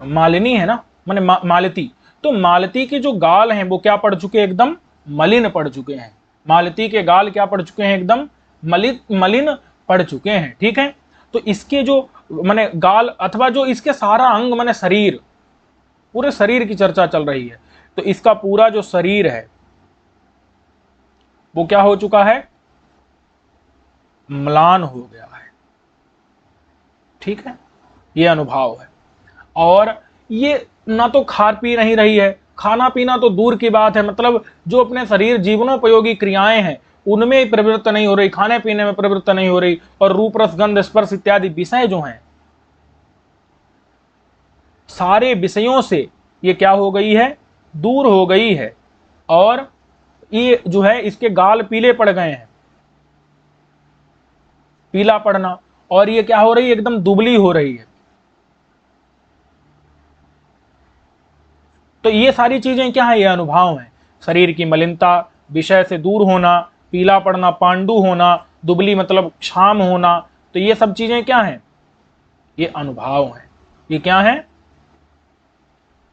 मालिनी है ना, माने मालती, तो मालती के जो गाल हैं वो क्या पड़ चुके हैं, एकदम मलिन पड़ चुके हैं। मालती के गाल क्या पड़ चुके हैं, एकदम मलिन पड़ चुके हैं। ठीक है, तो इसके जो माने गाल अथवा जो इसके सारा अंग माने शरीर, पूरे शरीर की चर्चा चल रही है, तो इसका पूरा जो शरीर है वो क्या हो चुका है, म्लान हो गया है। ठीक है, ये अनुभव है। और ये ना तो खा पी नहीं रही है, खाना पीना तो दूर की बात है, मतलब जो अपने शरीर जीवनोपयोगी क्रियाएं हैं उनमें प्रवृत्त नहीं हो रही, खाने पीने में प्रवृत्त नहीं हो रही, और रूप रस गंध स्पर्श इत्यादि विषय जो हैं, सारे विषयों से ये क्या हो गई है, दूर हो गई है। और ये जो है इसके गाल पीले पड़ गए हैं, पीला पड़ना, और ये क्या हो रही है, एकदम दुबली हो रही है। तो ये सारी चीजें क्या है, ये अनुभव है। शरीर की मलिनता, विषय से दूर होना, पीला पड़ना, पांडु होना, दुबली मतलब क्षाम होना, तो ये सब चीजें क्या हैं, ये अनुभव हैं। ये क्या है,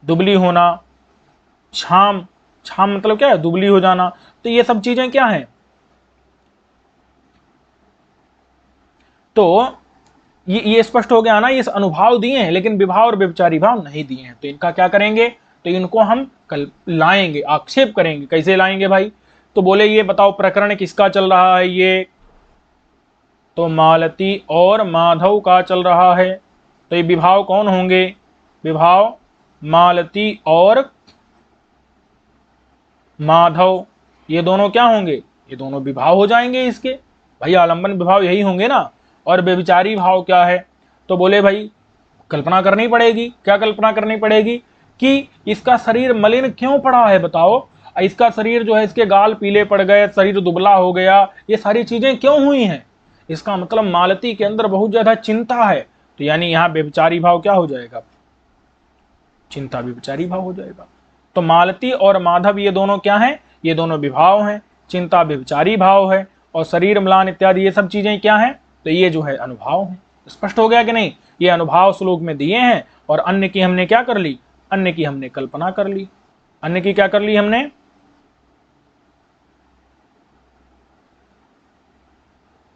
दुबली होना, क्षाम, क्षाम मतलब क्या है, दुबली हो जाना, तो ये सब चीजें क्या हैं। तो ये स्पष्ट हो गया ना, ये अनुभव दिए हैं लेकिन विभाव और व्यभिचारी भाव नहीं दिए हैं। तो इनका क्या करेंगे, तो इनको हम कल लाएंगे, आक्षेप करेंगे। कैसे लाएंगे भाई, तो बोले ये बताओ प्रकरण किसका चल रहा है, ये तो मालती और माधव का चल रहा है। तो ये विभाव कौन होंगे, विभाव मालती और माधव, ये दोनों क्या होंगे, ये दोनों विभाव हो जाएंगे इसके, भाई आलंबन विभाव यही होंगे ना। और व्यभिचारी भाव क्या है, तो बोले भाई कल्पना करनी पड़ेगी। क्या कल्पना करनी पड़ेगी कि इसका शरीर मलिन क्यों पड़ा है, बताओ। इसका शरीर जो है, इसके गाल पीले पड़ गए, शरीर दुबला हो गया, ये सारी चीजें क्यों हुई हैं? इसका मतलब मालती के अंदर बहुत ज्यादा चिंता है। तो यानी यहाँ व्यभिचारी भाव क्या हो जाएगा? चिंता व्यभिचारी भाव हो जाएगा। तो मालती और माधव ये दोनों क्या हैं? ये दोनों विभाव हैं। चिंता व्यभिचारी भाव है और शरीर म्लान इत्यादि ये सब चीजें क्या हैं? तो ये जो है अनुभाव है। स्पष्ट हो गया कि नहीं? ये अनुभाव श्लोक में दिए हैं और अन्य की हमने क्या कर ली? अन्य की हमने कल्पना कर ली। अन्य की क्या कर ली हमने?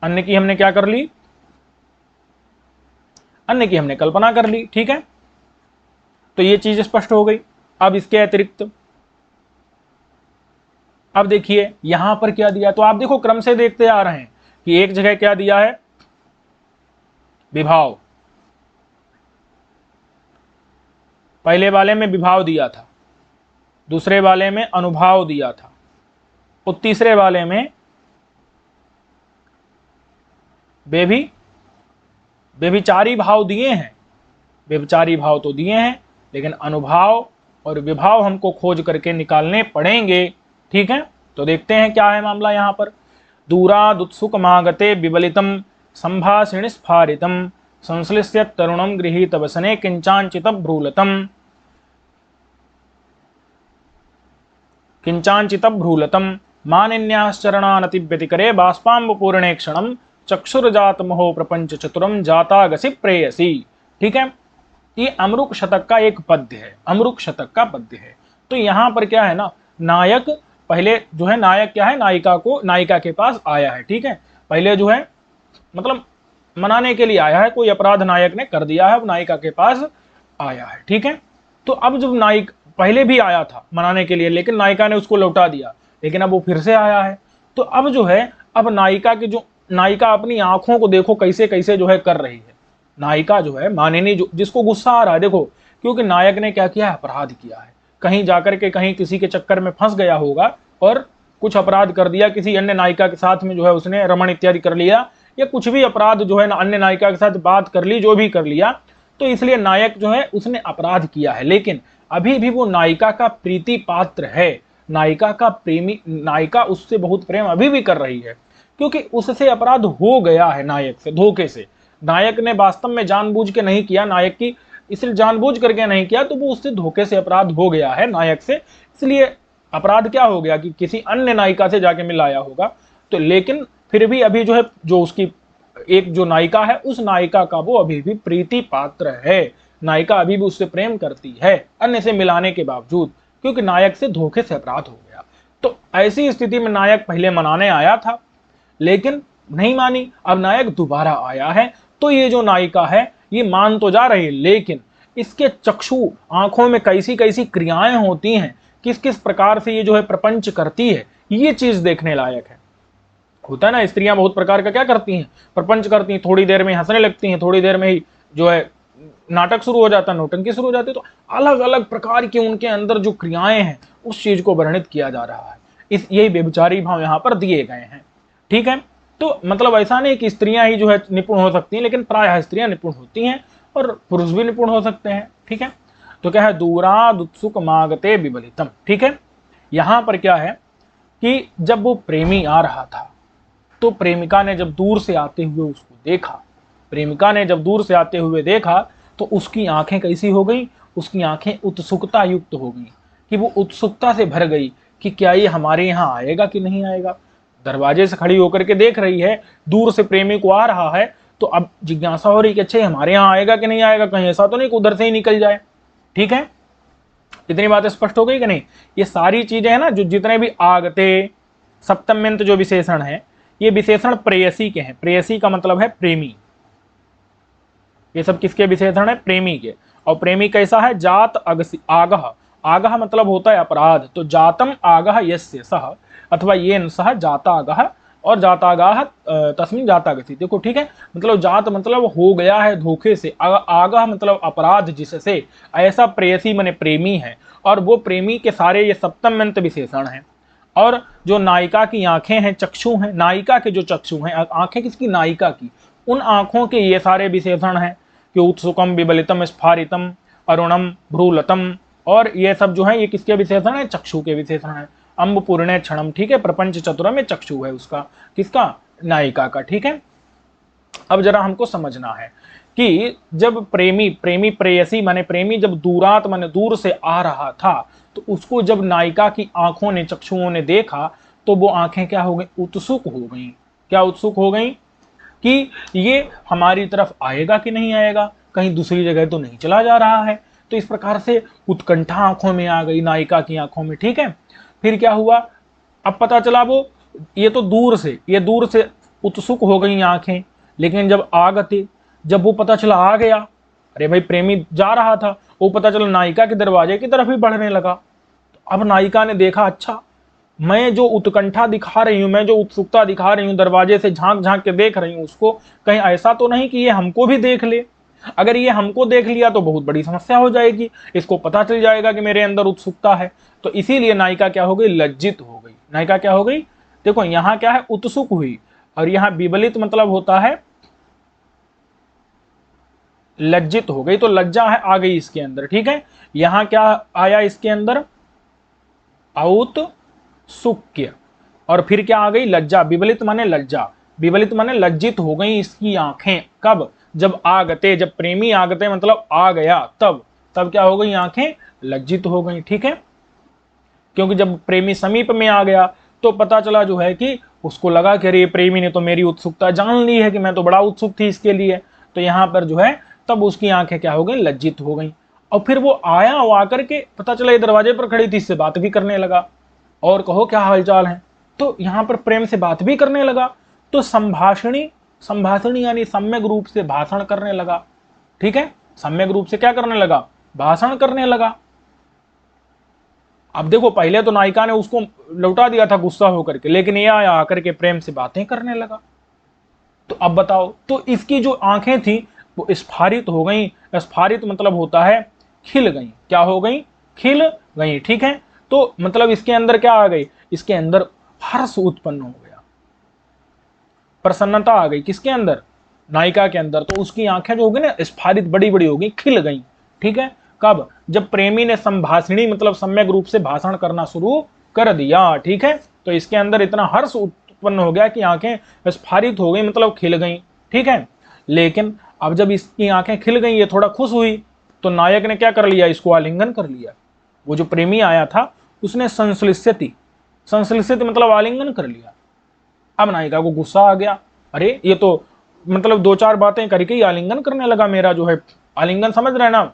अन्य की हमने क्या कर ली? अन्य की हमने कल्पना कर ली। ठीक है, तो ये चीज स्पष्ट हो गई। अब इसके अतिरिक्त अब देखिए यहां पर क्या दिया, तो आप देखो क्रम से देखते आ रहे हैं कि एक जगह क्या दिया है? विभाव। पहले वाले में विभाव दिया था, दूसरे वाले में अनुभाव दिया था, और तीसरे वाले में व्यभिचारी भाव दिए हैं। व्यभिचारी भाव तो दिए हैं, लेकिन अनुभाव और विभाव हमको खोज करके निकालने पड़ेंगे। ठीक है, तो देखते हैं क्या है मामला यहां पर। दूरादुत्सुकमागते विबलितम संभाषिणी स्फारितम संश्लिष्य तरुणम गृहीत वसने किंचांचित भ्रूलतम मानिन्याश्चरणानतिव्यतिकरे बाष्पाम्बपूर्णे क्षणम चक्षुर्जात महो प्रपंच चतुरम जातागसि प्रेयसी। ठीक है, ये अमरुक शतक का एक पद्य है, अमरुक शतक का पद्य है। तो यहाँ पर क्या है ना, नायक पहले जो है, नायक क्या है, नायिका के पास आया है। ठीक है, पहले जो है मतलब मनाने के लिए आया है, कोई अपराध नायक ने कर दिया है, अब नायिका के पास आया है। ठीक है, तो अब जब नायक पहले भी आया था मनाने के लिए, लेकिन नायिका ने उसको लौटा दिया, लेकिन अब वो फिर से आया है। तो अब जो है, अब नायिका अपनी आंखों को देखो कैसे कैसे जो है कर रही है। नायिका जो है मानिनी, जिसको गुस्सा आ रहा है, देखो क्योंकि नायक ने क्या किया है? अपराध किया है। कहीं जाकर के कहीं किसी के चक्कर में फंस गया होगा और कुछ अपराध कर दिया, किसी अन्य नायिका के साथ में जो है उसने रमण इत्यादि कर लिया, या कुछ भी अपराध जो है अन्य नायिका के साथ बात कर ली, जो भी कर लिया, तो इसलिए नायक जो है उसने अपराध किया है। लेकिन अभी भी वो नायिका का प्रीति पात्र है, नायिका का प्रेमी, नायिका उससे बहुत प्रेम अभी भी कर रही है, क्योंकि उससे अपराध हो गया है नायक से, धोखे से। नायक ने वास्तव में जानबूझ के नहीं किया, नायक की इसलिए जानबूझ करके नहीं किया, तो वो उससे धोखे से अपराध हो गया है नायक से, इसलिए अपराध क्या हो गया कि किसी अन्य नायिका से जाके मिलाया होगा। तो लेकिन फिर भी अभी जो है, जो उसकी एक जो नायिका है, उस नायिका का वो अभी भी प्रीति पात्र है, नायिका अभी भी उससे प्रेम करती है अन्य से मिलाने के बावजूद, क्योंकि नायक से धोखे से अपराध हो गया। तो ऐसी स्थिति में नायक पहले मनाने आया था, लेकिन नहीं मानी, अब नायक दोबारा आया है, तो ये जो नायिका है ये मान तो जा रही है, लेकिन इसके चक्षु, आंखों में कैसी कैसी क्रियाएं होती हैं, किस किस प्रकार से ये जो है प्रपंच करती है, ये चीज देखने लायक है। होता है ना, स्त्रियां बहुत प्रकार का क्या करती हैं? प्रपंच करती हैं, थोड़ी देर में हंसने लगती हैं, थोड़ी देर में ही जो है नाटक शुरू हो जाता है, नौटंकी शुरू हो जाती है। तो अलग अलग प्रकार की उनके अंदर जो क्रियाएं हैं, उस चीज को वर्णित किया जा रहा है। यही व्यभिचारी भाव यहाँ पर दिए गए हैं। ठीक है, तो मतलब ऐसा नहीं कि स्त्रियां ही जो है निपुण हो सकती हैं, लेकिन प्रायः स्त्रियां निपुण होती हैं और पुरुष भी निपुण हो सकते हैं। ठीक है, तो क्या है? दूराद उत्सुक मागते विबलितम। ठीक है, यहां पर क्या है कि जब वो प्रेमी आ रहा था, तो प्रेमिका ने जब दूर से आते हुए उसको देखा, प्रेमिका ने जब दूर से आते हुए देखा, तो उसकी आंखें कैसी हो गई? उसकी आंखें उत्सुकता युक्त हो गई, कि वो उत्सुकता से भर गई कि क्या ये हमारे यहाँ आएगा कि नहीं आएगा। दरवाजे से खड़ी होकर के देख रही है, दूर से प्रेमी को आ रहा है, तो अब जिज्ञासा हो रही कि अच्छा हमारे यहाँ आएगा कि नहीं आएगा, कहीं ऐसा तो नहीं कि उधर से ही निकल जाए। ठीक है, इतनी बातें स्पष्ट हो गई कि नहीं? ये सारी चीजें है ना, जो जितने भी आगते सप्तम्यंत जो विशेषण है, ये विशेषण प्रेयसी के हैं। प्रेयसी का मतलब है प्रेमी। ये सब किसके विशेषण है? प्रेमी के। और प्रेमी कैसा है? जात आगह। आगह मतलब होता है अपराध, तो जातम आगह यस्य सह अथवा येन सह जातागह, और जातागाह तस्मिन जातागति। देखो ठीक है, मतलब जात मतलब हो गया है धोखे से, आगह मतलब अपराध जिससे, ऐसा प्रेयसी माने प्रेमी है। और वो प्रेमी के सारे ये सप्तम्यंत विशेषण हैं। और जो नायिका की आंखें हैं, चक्षु हैं, नायिका के जो चक्षु हैं, आंखें किसकी? नायिका की, उन आंखों के ये सारे विशेषण हैं। कि उत्सुकम, विबलितम, स्फारितम, अरुणम, भ्रूलतम, और ये सब जो है ये किसके विशेषण है? चक्षु के विशेषण है। अम्ब पूर्णे क्षणम, ठीक है, प्रपंच चतुर में चक्षु है उसका, किसका? नायिका का, ठीक है। अब जरा हमको समझना है कि जब प्रेमी प्रेयसी माने प्रेमी जब दूरात माने दूर से आ रहा था, तो उसको जब नायिका की आंखों ने, चक्षुओं ने देखा, तो वो आंखें क्या हो गई? उत्सुक हो गई। क्या उत्सुक हो गई? कि ये हमारी तरफ आएगा कि नहीं आएगा, कहीं दूसरी जगह तो नहीं चला जा रहा है। तो इस प्रकार से उत्कंठा आंखों में आ गई, नायिका की आंखों में, ठीक है। फिर क्या हुआ? अब पता चला वो ये तो दूर से उत्सुक हो गई आंखें, लेकिन जब आगते, जब वो पता चला आ गया, अरे भाई प्रेमी जा रहा था, वो पता चला नायिका के दरवाजे की तरफ ही बढ़ने लगा। तो अब नायिका ने देखा, अच्छा मैं जो उत्कंठा दिखा रही हूं, मैं जो उत्सुकता दिखा रही हूं, दरवाजे से झांक झांक के देख रही हूं उसको, कहीं ऐसा तो नहीं कि ये हमको भी देख ले। अगर ये हमको देख लिया तो बहुत बड़ी समस्या हो जाएगी, इसको पता चल जाएगा कि मेरे अंदर उत्सुकता है। तो इसीलिए नायिका क्या हो गई? लज्जित हो गई। नायिका क्या हो गई? देखो यहां क्या है? उत्सुक हुई, और यहां विबलित मतलब होता है लज्जित हो गई, तो लज्जा है आ गई इसके अंदर, ठीक है। यहां क्या आया इसके अंदर? औत्सुक्य, और फिर क्या आ गई? लज्जा। विबलित माने लज्जा, विबलित माने लज्जित हो गई इसकी आंखें। कब? जब आगते, जब प्रेमी आगते मतलब आ गया, तब क्या हो गई? आंखें लज्जित हो गई, ठीक है। क्योंकि जब प्रेमी समीप में आ गया तो पता चला जो है कि उसको लगा कि अरे प्रेमी ने तो मेरी उत्सुकता जान ली है, कि मैं तो बड़ा उत्सुक थी इसके लिए। तो यहां पर जो है तब उसकी आंखें क्या हो गई? लज्जित हो गई। और फिर वो आया, वो आकर के पता चला ये दरवाजे पर खड़ी थी, इससे बात भी करने लगा, और कहो क्या हालचाल है। तो यहां पर प्रेम से बात भी करने लगा। तो संभाषणी यानी सम्यक रूप से भाषण करने लगा, ठीक है। सम्यक रूप से क्या करने लगा? भाषण करने लगा। अब देखो पहले तो नायिका ने उसको लौटा दिया था गुस्सा होकर के, लेकिन ये आया आकर के प्रेम से बातें करने लगा। तो अब बताओ, तो इसकी जो आंखें थी वो स्फारित हो गई। स्फारित मतलब होता है खिल गई। क्या हो गई? खिल गई, ठीक है। तो मतलब इसके अंदर क्या आ गई? इसके अंदर हर्ष उत्पन्न हो गया, प्रसन्नता आ गई। किसके अंदर? नायिका के अंदर। तो उसकी आंखें जो होगी ना स्फारित, बड़ी बड़ी हो गई, खिल गई, ठीक है। कब? जब प्रेमी ने संभाषणी मतलब सम्यक रूप से भाषण करना शुरू कर दिया, ठीक है। तो इसके अंदर इतना हर्ष उत्पन्न हो गया कि आंखें स्फारित हो गई, मतलब खिल गई, ठीक है। लेकिन अब जब इसकी आंखें खिल गई, ये थोड़ा खुश हुई, तो नायक ने क्या कर लिया? इसको आलिंगन कर लिया। वो जो प्रेमी आया था उसने संश्लिष्यति, संश्लिष्यति मतलब आलिंगन कर लिया। अब नायिका को गुस्सा आ गया, अरे ये तो मतलब दो चार बातें करके ही आलिंगन करने लगा, मेरा जो है आलिंगन समझ रहे हैं ना,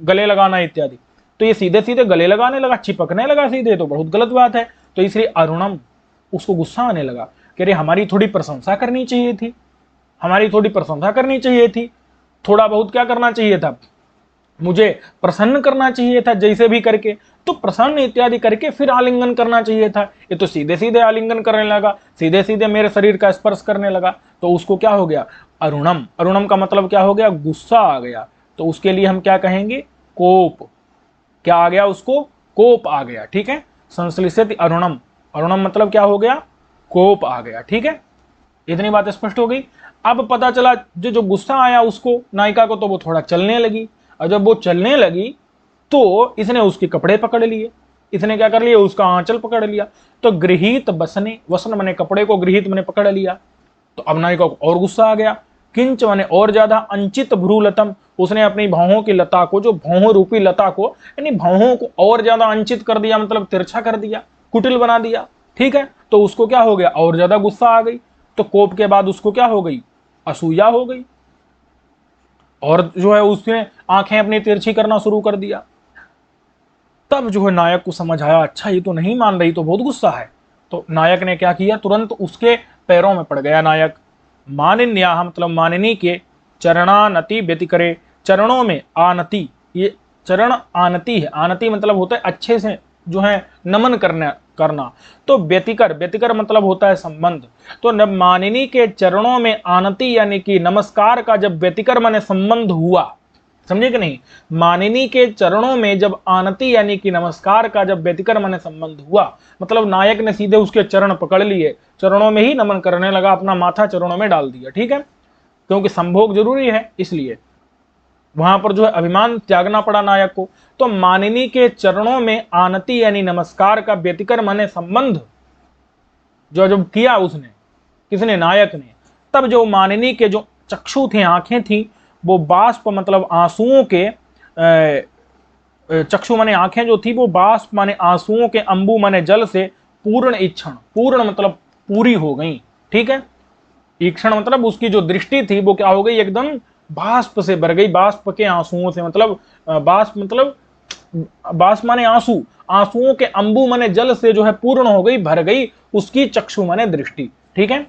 गले लगाना इत्यादि। तो ये सीधे सीधे गले लगाने लगा, चिपकने लगा सीधे, तो बहुत गलत बात है। तो इसलिए अरुणम, उसको गुस्सा आने लगा कि अरे हमारी थोड़ी प्रशंसा करनी चाहिए थी, हमारी थोड़ी प्रशंसा करनी चाहिए थी, थोड़ा बहुत क्या करना चाहिए था? मुझे प्रसन्न करना चाहिए था, जैसे भी करके तो प्रसन्न इत्यादि करके फिर आलिंगन करना चाहिए था। ये तो सीधे सीधे आलिंगन करने लगा, सीधे सीधे मेरे शरीर का स्पर्श करने लगा। तो उसको क्या हो गया? अरुणम। अरुणम का मतलब क्या हो गया? गुस्सा आ गया। तो उसके लिए हम क्या कहेंगे? कोप। क्या आ गया उसको? कोप आ गया, ठीक है। संश्लिष्यति अरुणम, अरुणम मतलब क्या हो गया? कोप आ गया, ठीक है। इतनी बात स्पष्ट हो गई। अब पता चला जो जो गुस्सा आया उसको, नायिका को, तो वो थोड़ा चलने लगी, और जब वो चलने लगी तो इसने उसके कपड़े पकड़ लिए। इसने क्या कर लिया? उसका आंचल पकड़ लिया। तो गृहीत वसने, वसन मने कपड़े को, गृहीत मने पकड़ लिया। तो अब नायिका को और गुस्सा आ गया। किंच मने और ज्यादा, अंचित भ्रूलतम, उसने अपनी भौहों की लता को, जो भौहों रूपी लता को, यानी भौहों को और ज्यादा अंचित कर दिया, मतलब तिरछा कर दिया, कुटिल बना दिया, ठीक है। तो उसको क्या हो गया? और ज्यादा गुस्सा आ गई। तो कोप के बाद उसको क्या हो गई? असूया हो गई, और जो है उसने आंखें अपनी तिरछी करना शुरू कर दिया। तब जो है नायक को समझ आया, अच्छा ये तो नहीं मान रही, तो बहुत गुस्सा है। तो नायक ने क्या किया? तुरंत उसके पैरों में पड़ गया नायक। मानिन्याह मतलब मानिनी के, चरणानति व्यतिकरे, चरणों में आनति, ये चरण आनति है। आनति मतलब होता है अच्छे से जो है नमन करना। तो व्यतिकर, व्यतिकर मतलब होता है संबंध। तो जब मानिनी के चरणों में आनति यानी कि नमस्कार का जब व्यतिकर माने संबंध हुआ, समझे कि नहीं? मानिनी के चरणों में जब आनति यानी कि नमस्कार का जब व्यतिकर माने संबंध हुआ, मतलब नायक ने सीधे उसके चरण पकड़ लिए, चरणों में ही नमन करने लगा, अपना माथा चरणों में डाल दिया, ठीक है, क्योंकि संभोग जरूरी है इसलिए। वहां पर जो है अभिमान त्यागना पड़ा नायक को। तो मानिनी के चरणों में आनति यानी नमस्कार का व्यतिक्रम माने संबंध जो जब किया उसने, किसने, नायक ने, तब जो मानिनी के जो चक्षु थे, आंखें थी, वो बाष्प मतलब आंसुओं के चक्षु माने आंखें जो थी वो बाष्प माने आंसुओं के, अंबु माने जल से पूर्ण इक्षण, पूर्ण मतलब पूरी हो गई। ठीक है, ईक्षण मतलब उसकी जो दृष्टि थी वो क्या हो गई, एकदम बाष्प से भर गई, बाष्प के आंसुओं से, मतलब बाष्प मतलब बाष्प माने आंसू, आंसुओं के अंबु माने जल से जो है पूर्ण हो गई, भर गई उसकी चक्षु माने दृष्टि। ठीक है,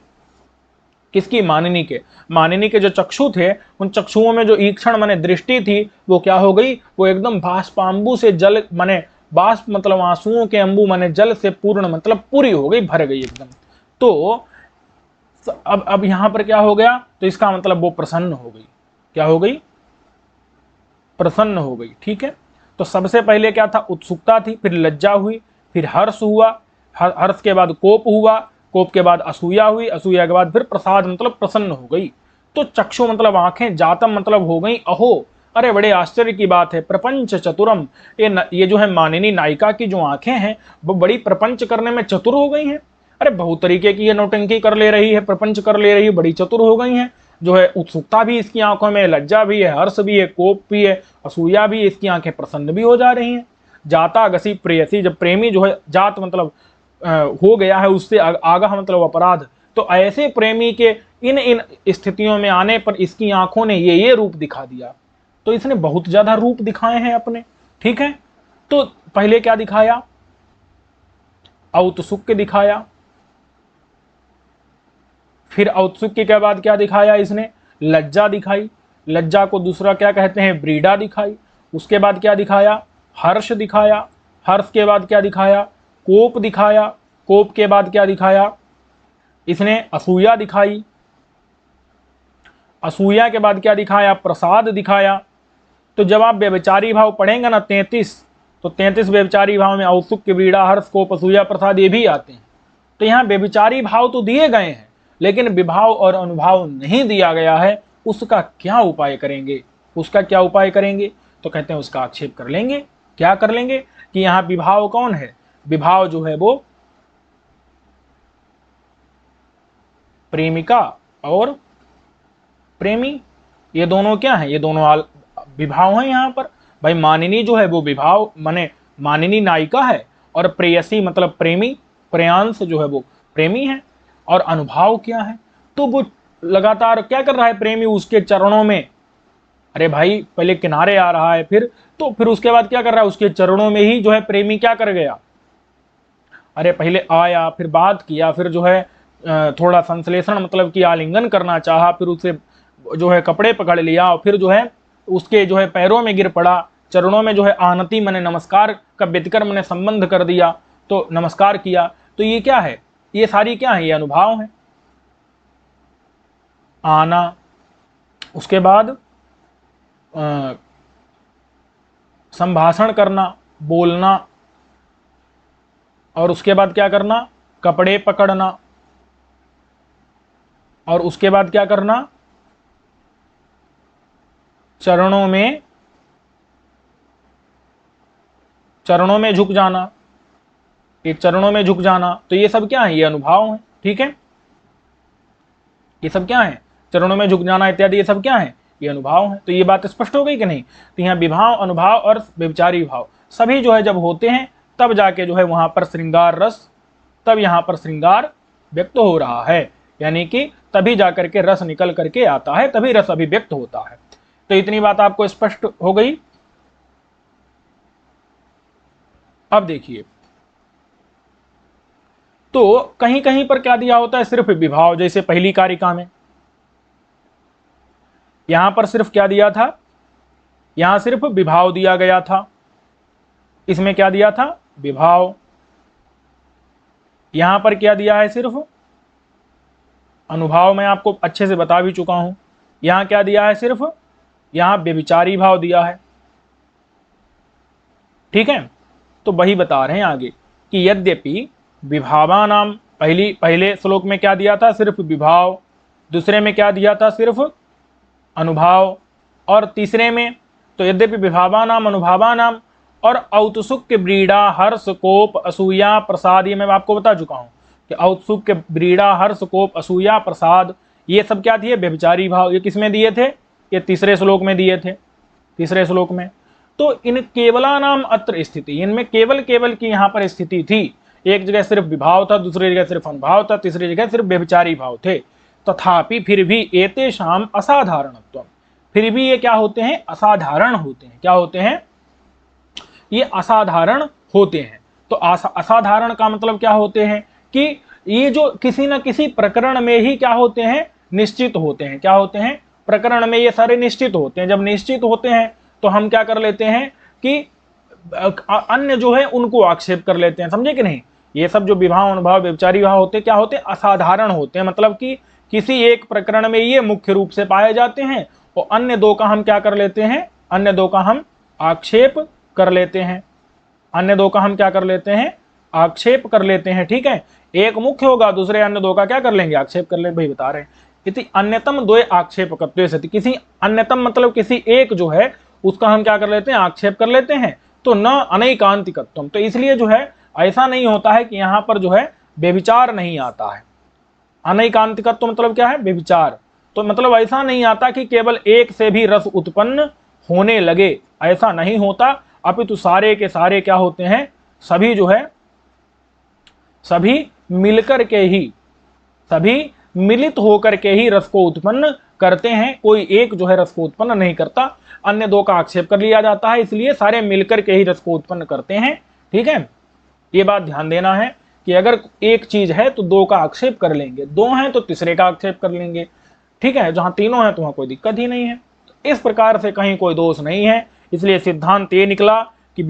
किसकी, मानिनी के। मानिनी के जो चक्षु थे, उन चक्षुओं में जो ईक्षण माने दृष्टि थी वो क्या हो गई, वो एकदम बाष्पांबु से जल माने बाष्प मतलब आंसुओं के अंबु माने जल से पूर्ण मतलब पूरी हो गई, भर गई एकदम। तो अब यहां पर क्या हो गया, तो इसका मतलब वो प्रसन्न हो गई। क्या हो गई, प्रसन्न हो गई। ठीक है, तो सबसे पहले क्या था, उत्सुकता थी, फिर लज्जा हुई, फिर हर्ष हुआ, हर्ष के बाद कोप हुआ, कोप के बाद असूया हुई, असूया के बाद फिर प्रसाद मतलब प्रसन्न हो गई। तो चक्षु मतलब आंखें, जातम मतलब हो गई अहो, अरे बड़े आश्चर्य की बात है, प्रपंच चतुरम, ये जो है मानिनी नायिका की जो आंखें हैं वो बड़ी प्रपंच करने में चतुर हो गई हैं। अरे बहुत तरीके की ये नौटंकी कर ले रही है, प्रपंच कर ले रही है, बड़ी चतुर हो गई हैं। जो है उत्सुकता भी इसकी आंखों में, लज्जा भी है, हर्ष भी है, कोप भी है, असूया भी, इसकी आंखें प्रसन्न भी हो जा रही हैं। जाता गसी प्रेयसी, जब प्रेमी जो है, जात मतलब हो गया है उससे आगाह मतलब अपराध, तो ऐसे प्रेमी के इन इन स्थितियों में आने पर इसकी आंखों ने ये रूप दिखा दिया। तो इसने बहुत ज्यादा रूप दिखाए हैं अपने। ठीक है, तो पहले क्या दिखाया, औत्सुक्य दिखाया, फिर औत्सुक्य के बाद क्या दिखाया इसने, लज्जा दिखाई, लज्जा को दूसरा क्या कहते हैं, ब्रीडा दिखाई। उसके बाद क्या दिखाया, हर्ष दिखाया, हर्ष के बाद क्या दिखाया, कोप दिखाया, कोप के बाद क्या दिखाया इसने, असूया दिखाई, असूया के बाद क्या दिखाया, प्रसाद दिखाया। तो जब आप व्यभिचारी भाव पढ़ेंगे ना 33, तो 33 व्यभिचारी भाव में औत्सुक्य, ब्रीडा, हर्ष, कोप, असूया, प्रसाद ये भी आते हैं। तो यहाँ व्यभिचारी भाव तो दिए गए हैं, लेकिन विभाव और अनुभाव नहीं दिया गया है। उसका क्या उपाय करेंगे, उसका क्या उपाय करेंगे, तो कहते हैं उसका आक्षेप कर लेंगे। क्या कर लेंगे कि यहाँ विभाव कौन है, विभाव जो है वो प्रेमिका और प्रेमी, ये दोनों क्या है, ये दोनों विभाव हैं यहाँ पर। भाई मानिनी जो है वो विभाव माने मानिनी नायिका है, और प्रेयसी मतलब प्रेमी, प्रेयांश जो है वो प्रेमी है। और अनुभाव क्या है, तो वो लगातार क्या कर रहा है प्रेमी, उसके चरणों में, अरे भाई पहले किनारे आ रहा है, फिर उसके बाद क्या कर रहा है, उसके चरणों में ही जो है प्रेमी क्या कर गया, अरे पहले आया, फिर बात किया, फिर जो है थोड़ा संश्लेषण मतलब कि आलिंगन करना चाहा, फिर उसे जो है कपड़े पकड़ लिया, और फिर जो है उसके जो है पैरों में गिर पड़ा, चरणों में जो है आनति मैंने नमस्कार का व्यतिक्रम मैंने संबंध कर दिया, तो नमस्कार किया। तो ये क्या है, ये सारी क्या है, ये अनुभाव है। आना, उसके बाद संभाषण करना, बोलना, और उसके बाद क्या करना, कपड़े पकड़ना, और उसके बाद क्या करना, चरणों में झुक जाना, ये चरणों में झुक जाना। तो ये सब क्या है, ये अनुभाव है। ठीक है, ये सब क्या है, चरणों में झुक जाना इत्यादि, ये सब क्या है, ये अनुभाव है। तो ये बात स्पष्ट हो गई कि नहीं। तो यहाँ विभाव, अनुभाव और व्यभिचारी भाव सभी जो है जब होते हैं तब जाके जो है वहां पर श्रृंगार रस, तब यहाँ पर श्रृंगार व्यक्त हो रहा है, यानी कि तभी जाकर के रस निकल करके आता है, तभी रस अभिव्यक्त होता है। तो इतनी बात आपको स्पष्ट हो गई। अब देखिए, तो कहीं कहीं पर क्या दिया होता है, सिर्फ विभाव, जैसे पहली कारिका में यहां पर सिर्फ क्या दिया था, यहां सिर्फ विभाव दिया गया था, इसमें क्या दिया था, विभाव। यहां पर क्या दिया है, सिर्फ अनुभाव, मैं आपको अच्छे से बता भी चुका हूं। यहां क्या दिया है, सिर्फ यहां व्यभिचारी भाव दिया है। ठीक है, तो वही बता रहे हैं आगे कि यद्यपि विभावानाम, पहले श्लोक में क्या दिया था, सिर्फ विभाव, दूसरे में क्या दिया था, सिर्फ अनुभाव, और तीसरे में तो यद्यपि विभावानाम अनुभावानाम और औत्सुक्य ब्रीडा हर्ष कोप असूया प्रसाद, ये मैं आपको बता चुका हूं कि औत्सुक्य ब्रीडा हर्ष कोप असूया प्रसाद ये सब क्या दिए, व्यभिचारी भाव। ये किसमें दिए थे, ये तीसरे श्लोक में दिए थे, तीसरे श्लोक में। तो इन केवलानाम अत्र स्थिति, इनमें केवल केवल की यहाँ पर स्थिति थी। एक जगह सिर्फ विभाव था, दूसरी जगह सिर्फ अनुभाव था, तीसरी जगह सिर्फ व्यभिचारी भाव थे। तथापि फिर भी एतेषाम असाधारणत्व, फिर भी ये क्या होते हैं, असाधारण होते हैं। क्या होते हैं, ये असाधारण होते हैं। तो असाधारण का मतलब क्या होते हैं कि ये जो किसी न किसी प्रकरण में ही क्या होते हैं, निश्चित होते हैं। क्या होते हैं, प्रकरण में ये सारे निश्चित होते हैं। जब निश्चित होते हैं तो हम क्या कर लेते हैं कि अन्य जो है उनको आक्षेप कर लेते हैं, समझे कि नहीं। ये सब जो विभाव अनुभाव व्यभिचारी भाव होते हैं, क्या होते हैं, असाधारण होते हैं। मतलब कि किसी एक प्रकरण में ये मुख्य रूप से पाए जाते हैं और अन्य दो का हम क्या कर लेते हैं, अन्य दो का हम आक्षेप कर लेते हैं। अन्य दो का हम क्या कर लेते हैं, आक्षेप कर लेते हैं। ठीक है, एक मुख्य होगा, दूसरे अन्य दो का क्या कर लेंगे, आक्षेप कर लेंगे। भाई बता रहे हैं इति अन्यतम द्वय आक्षेपकत्वे सति, किसी अन्यतम मतलब किसी एक जो है उसका हम क्या कर लेते हैं, आक्षेप कर लेते हैं। तो न अनैकांतिकत्वम, तो इसलिए जो है ऐसा नहीं होता है कि यहाँ पर जो है व्यभिचार नहीं आता है। अनैकांतिकत्व मतलब क्या है, व्यभिचार। तो मतलब ऐसा नहीं आता कि केवल एक से भी रस उत्पन्न होने लगे, ऐसा नहीं होता। अपितु सारे के सारे क्या होते हैं, सभी जो है सभी मिलकर के ही, सभी मिलित होकर के ही रस को उत्पन्न करते हैं। कोई एक जो है रस को उत्पन्न नहीं करता, अन्य दो का आक्षेप कर लिया जाता है, इसलिए सारे मिलकर के ही रस को उत्पन्न करते हैं। ठीक है, ये बात ध्यान देना है कि अगर एक चीज है तो दो का आक्षेप कर लेंगे, दो हैं तो तीसरे का आक्षेप कर लेंगे। ठीक है, जहां तीनों हैं तो वहां कोई दिक्कत ही नहीं है। तो इस प्रकार से कहीं कोई दोष नहीं है। इसलिए सिद्धांत ये निकला कि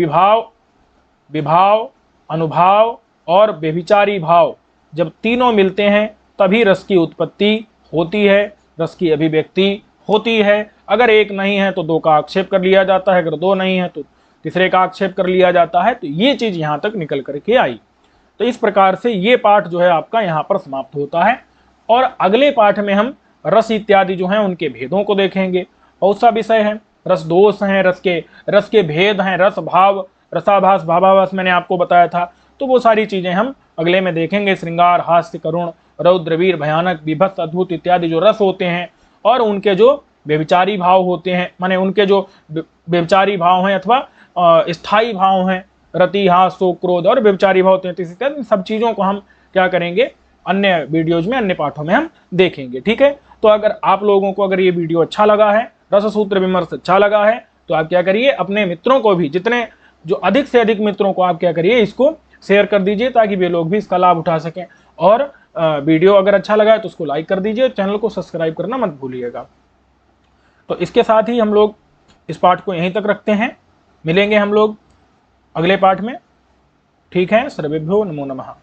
विभाव अनुभाव और व्यभिचारी भाव जब तीनों मिलते हैं तभी रस की उत्पत्ति होती है, रस की अभिव्यक्ति होती है। अगर एक नहीं है तो दो का आक्षेप कर लिया जाता है, अगर दो नहीं है तो तीसरे का आक्षेप कर लिया जाता है। तो ये चीज यहां तक निकल करके आई। तो इस प्रकार से ये पाठ जो है आपका यहाँ पर समाप्त होता है। और अगले पाठ में हम रस इत्यादि जो हैं उनके भेदों को देखेंगे। बहुत सा विषय है, रस दोष हैं, रस के भेद हैं, रस भाव, रसाभास, भावाभास मैंने आपको बताया था। तो वो सारी चीजें हम अगले में देखेंगे। श्रृंगार, हास्य, करुण, रौद्र, वीर, भयानक, विभत्स, अद्भुत इत्यादि जो रस होते हैं और उनके जो व्यभिचारी भाव होते हैं, माने उनके जो व्यभिचारी भाव हैं अथवा स्थायी भाव हैं, रति, हास, शोक, क्रोध और व्यभिचारी भाव होते हैं, इत्यादि सब चीजों को हम क्या करेंगे, अन्य वीडियोज में, अन्य पाठों में हम देखेंगे। ठीक है, तो अगर आप लोगों को अगर ये वीडियो अच्छा लगा है, रस सूत्र विमर्श अच्छा लगा है, तो आप क्या करिए, अपने मित्रों को भी, जितने जो अधिक से अधिक मित्रों को आप क्या करिए, इसको शेयर कर दीजिए ताकि वे लोग भी इसका लाभ उठा सकें। और वीडियो अगर अच्छा लगा है तो उसको लाइक कर दीजिए, चैनल को सब्सक्राइब करना मत भूलिएगा। तो इसके साथ ही हम लोग इस पाठ को यहीं तक रखते हैं। मिलेंगे हम लोग अगले पाठ में। ठीक है, सर्वेभ्यो नमो नमः।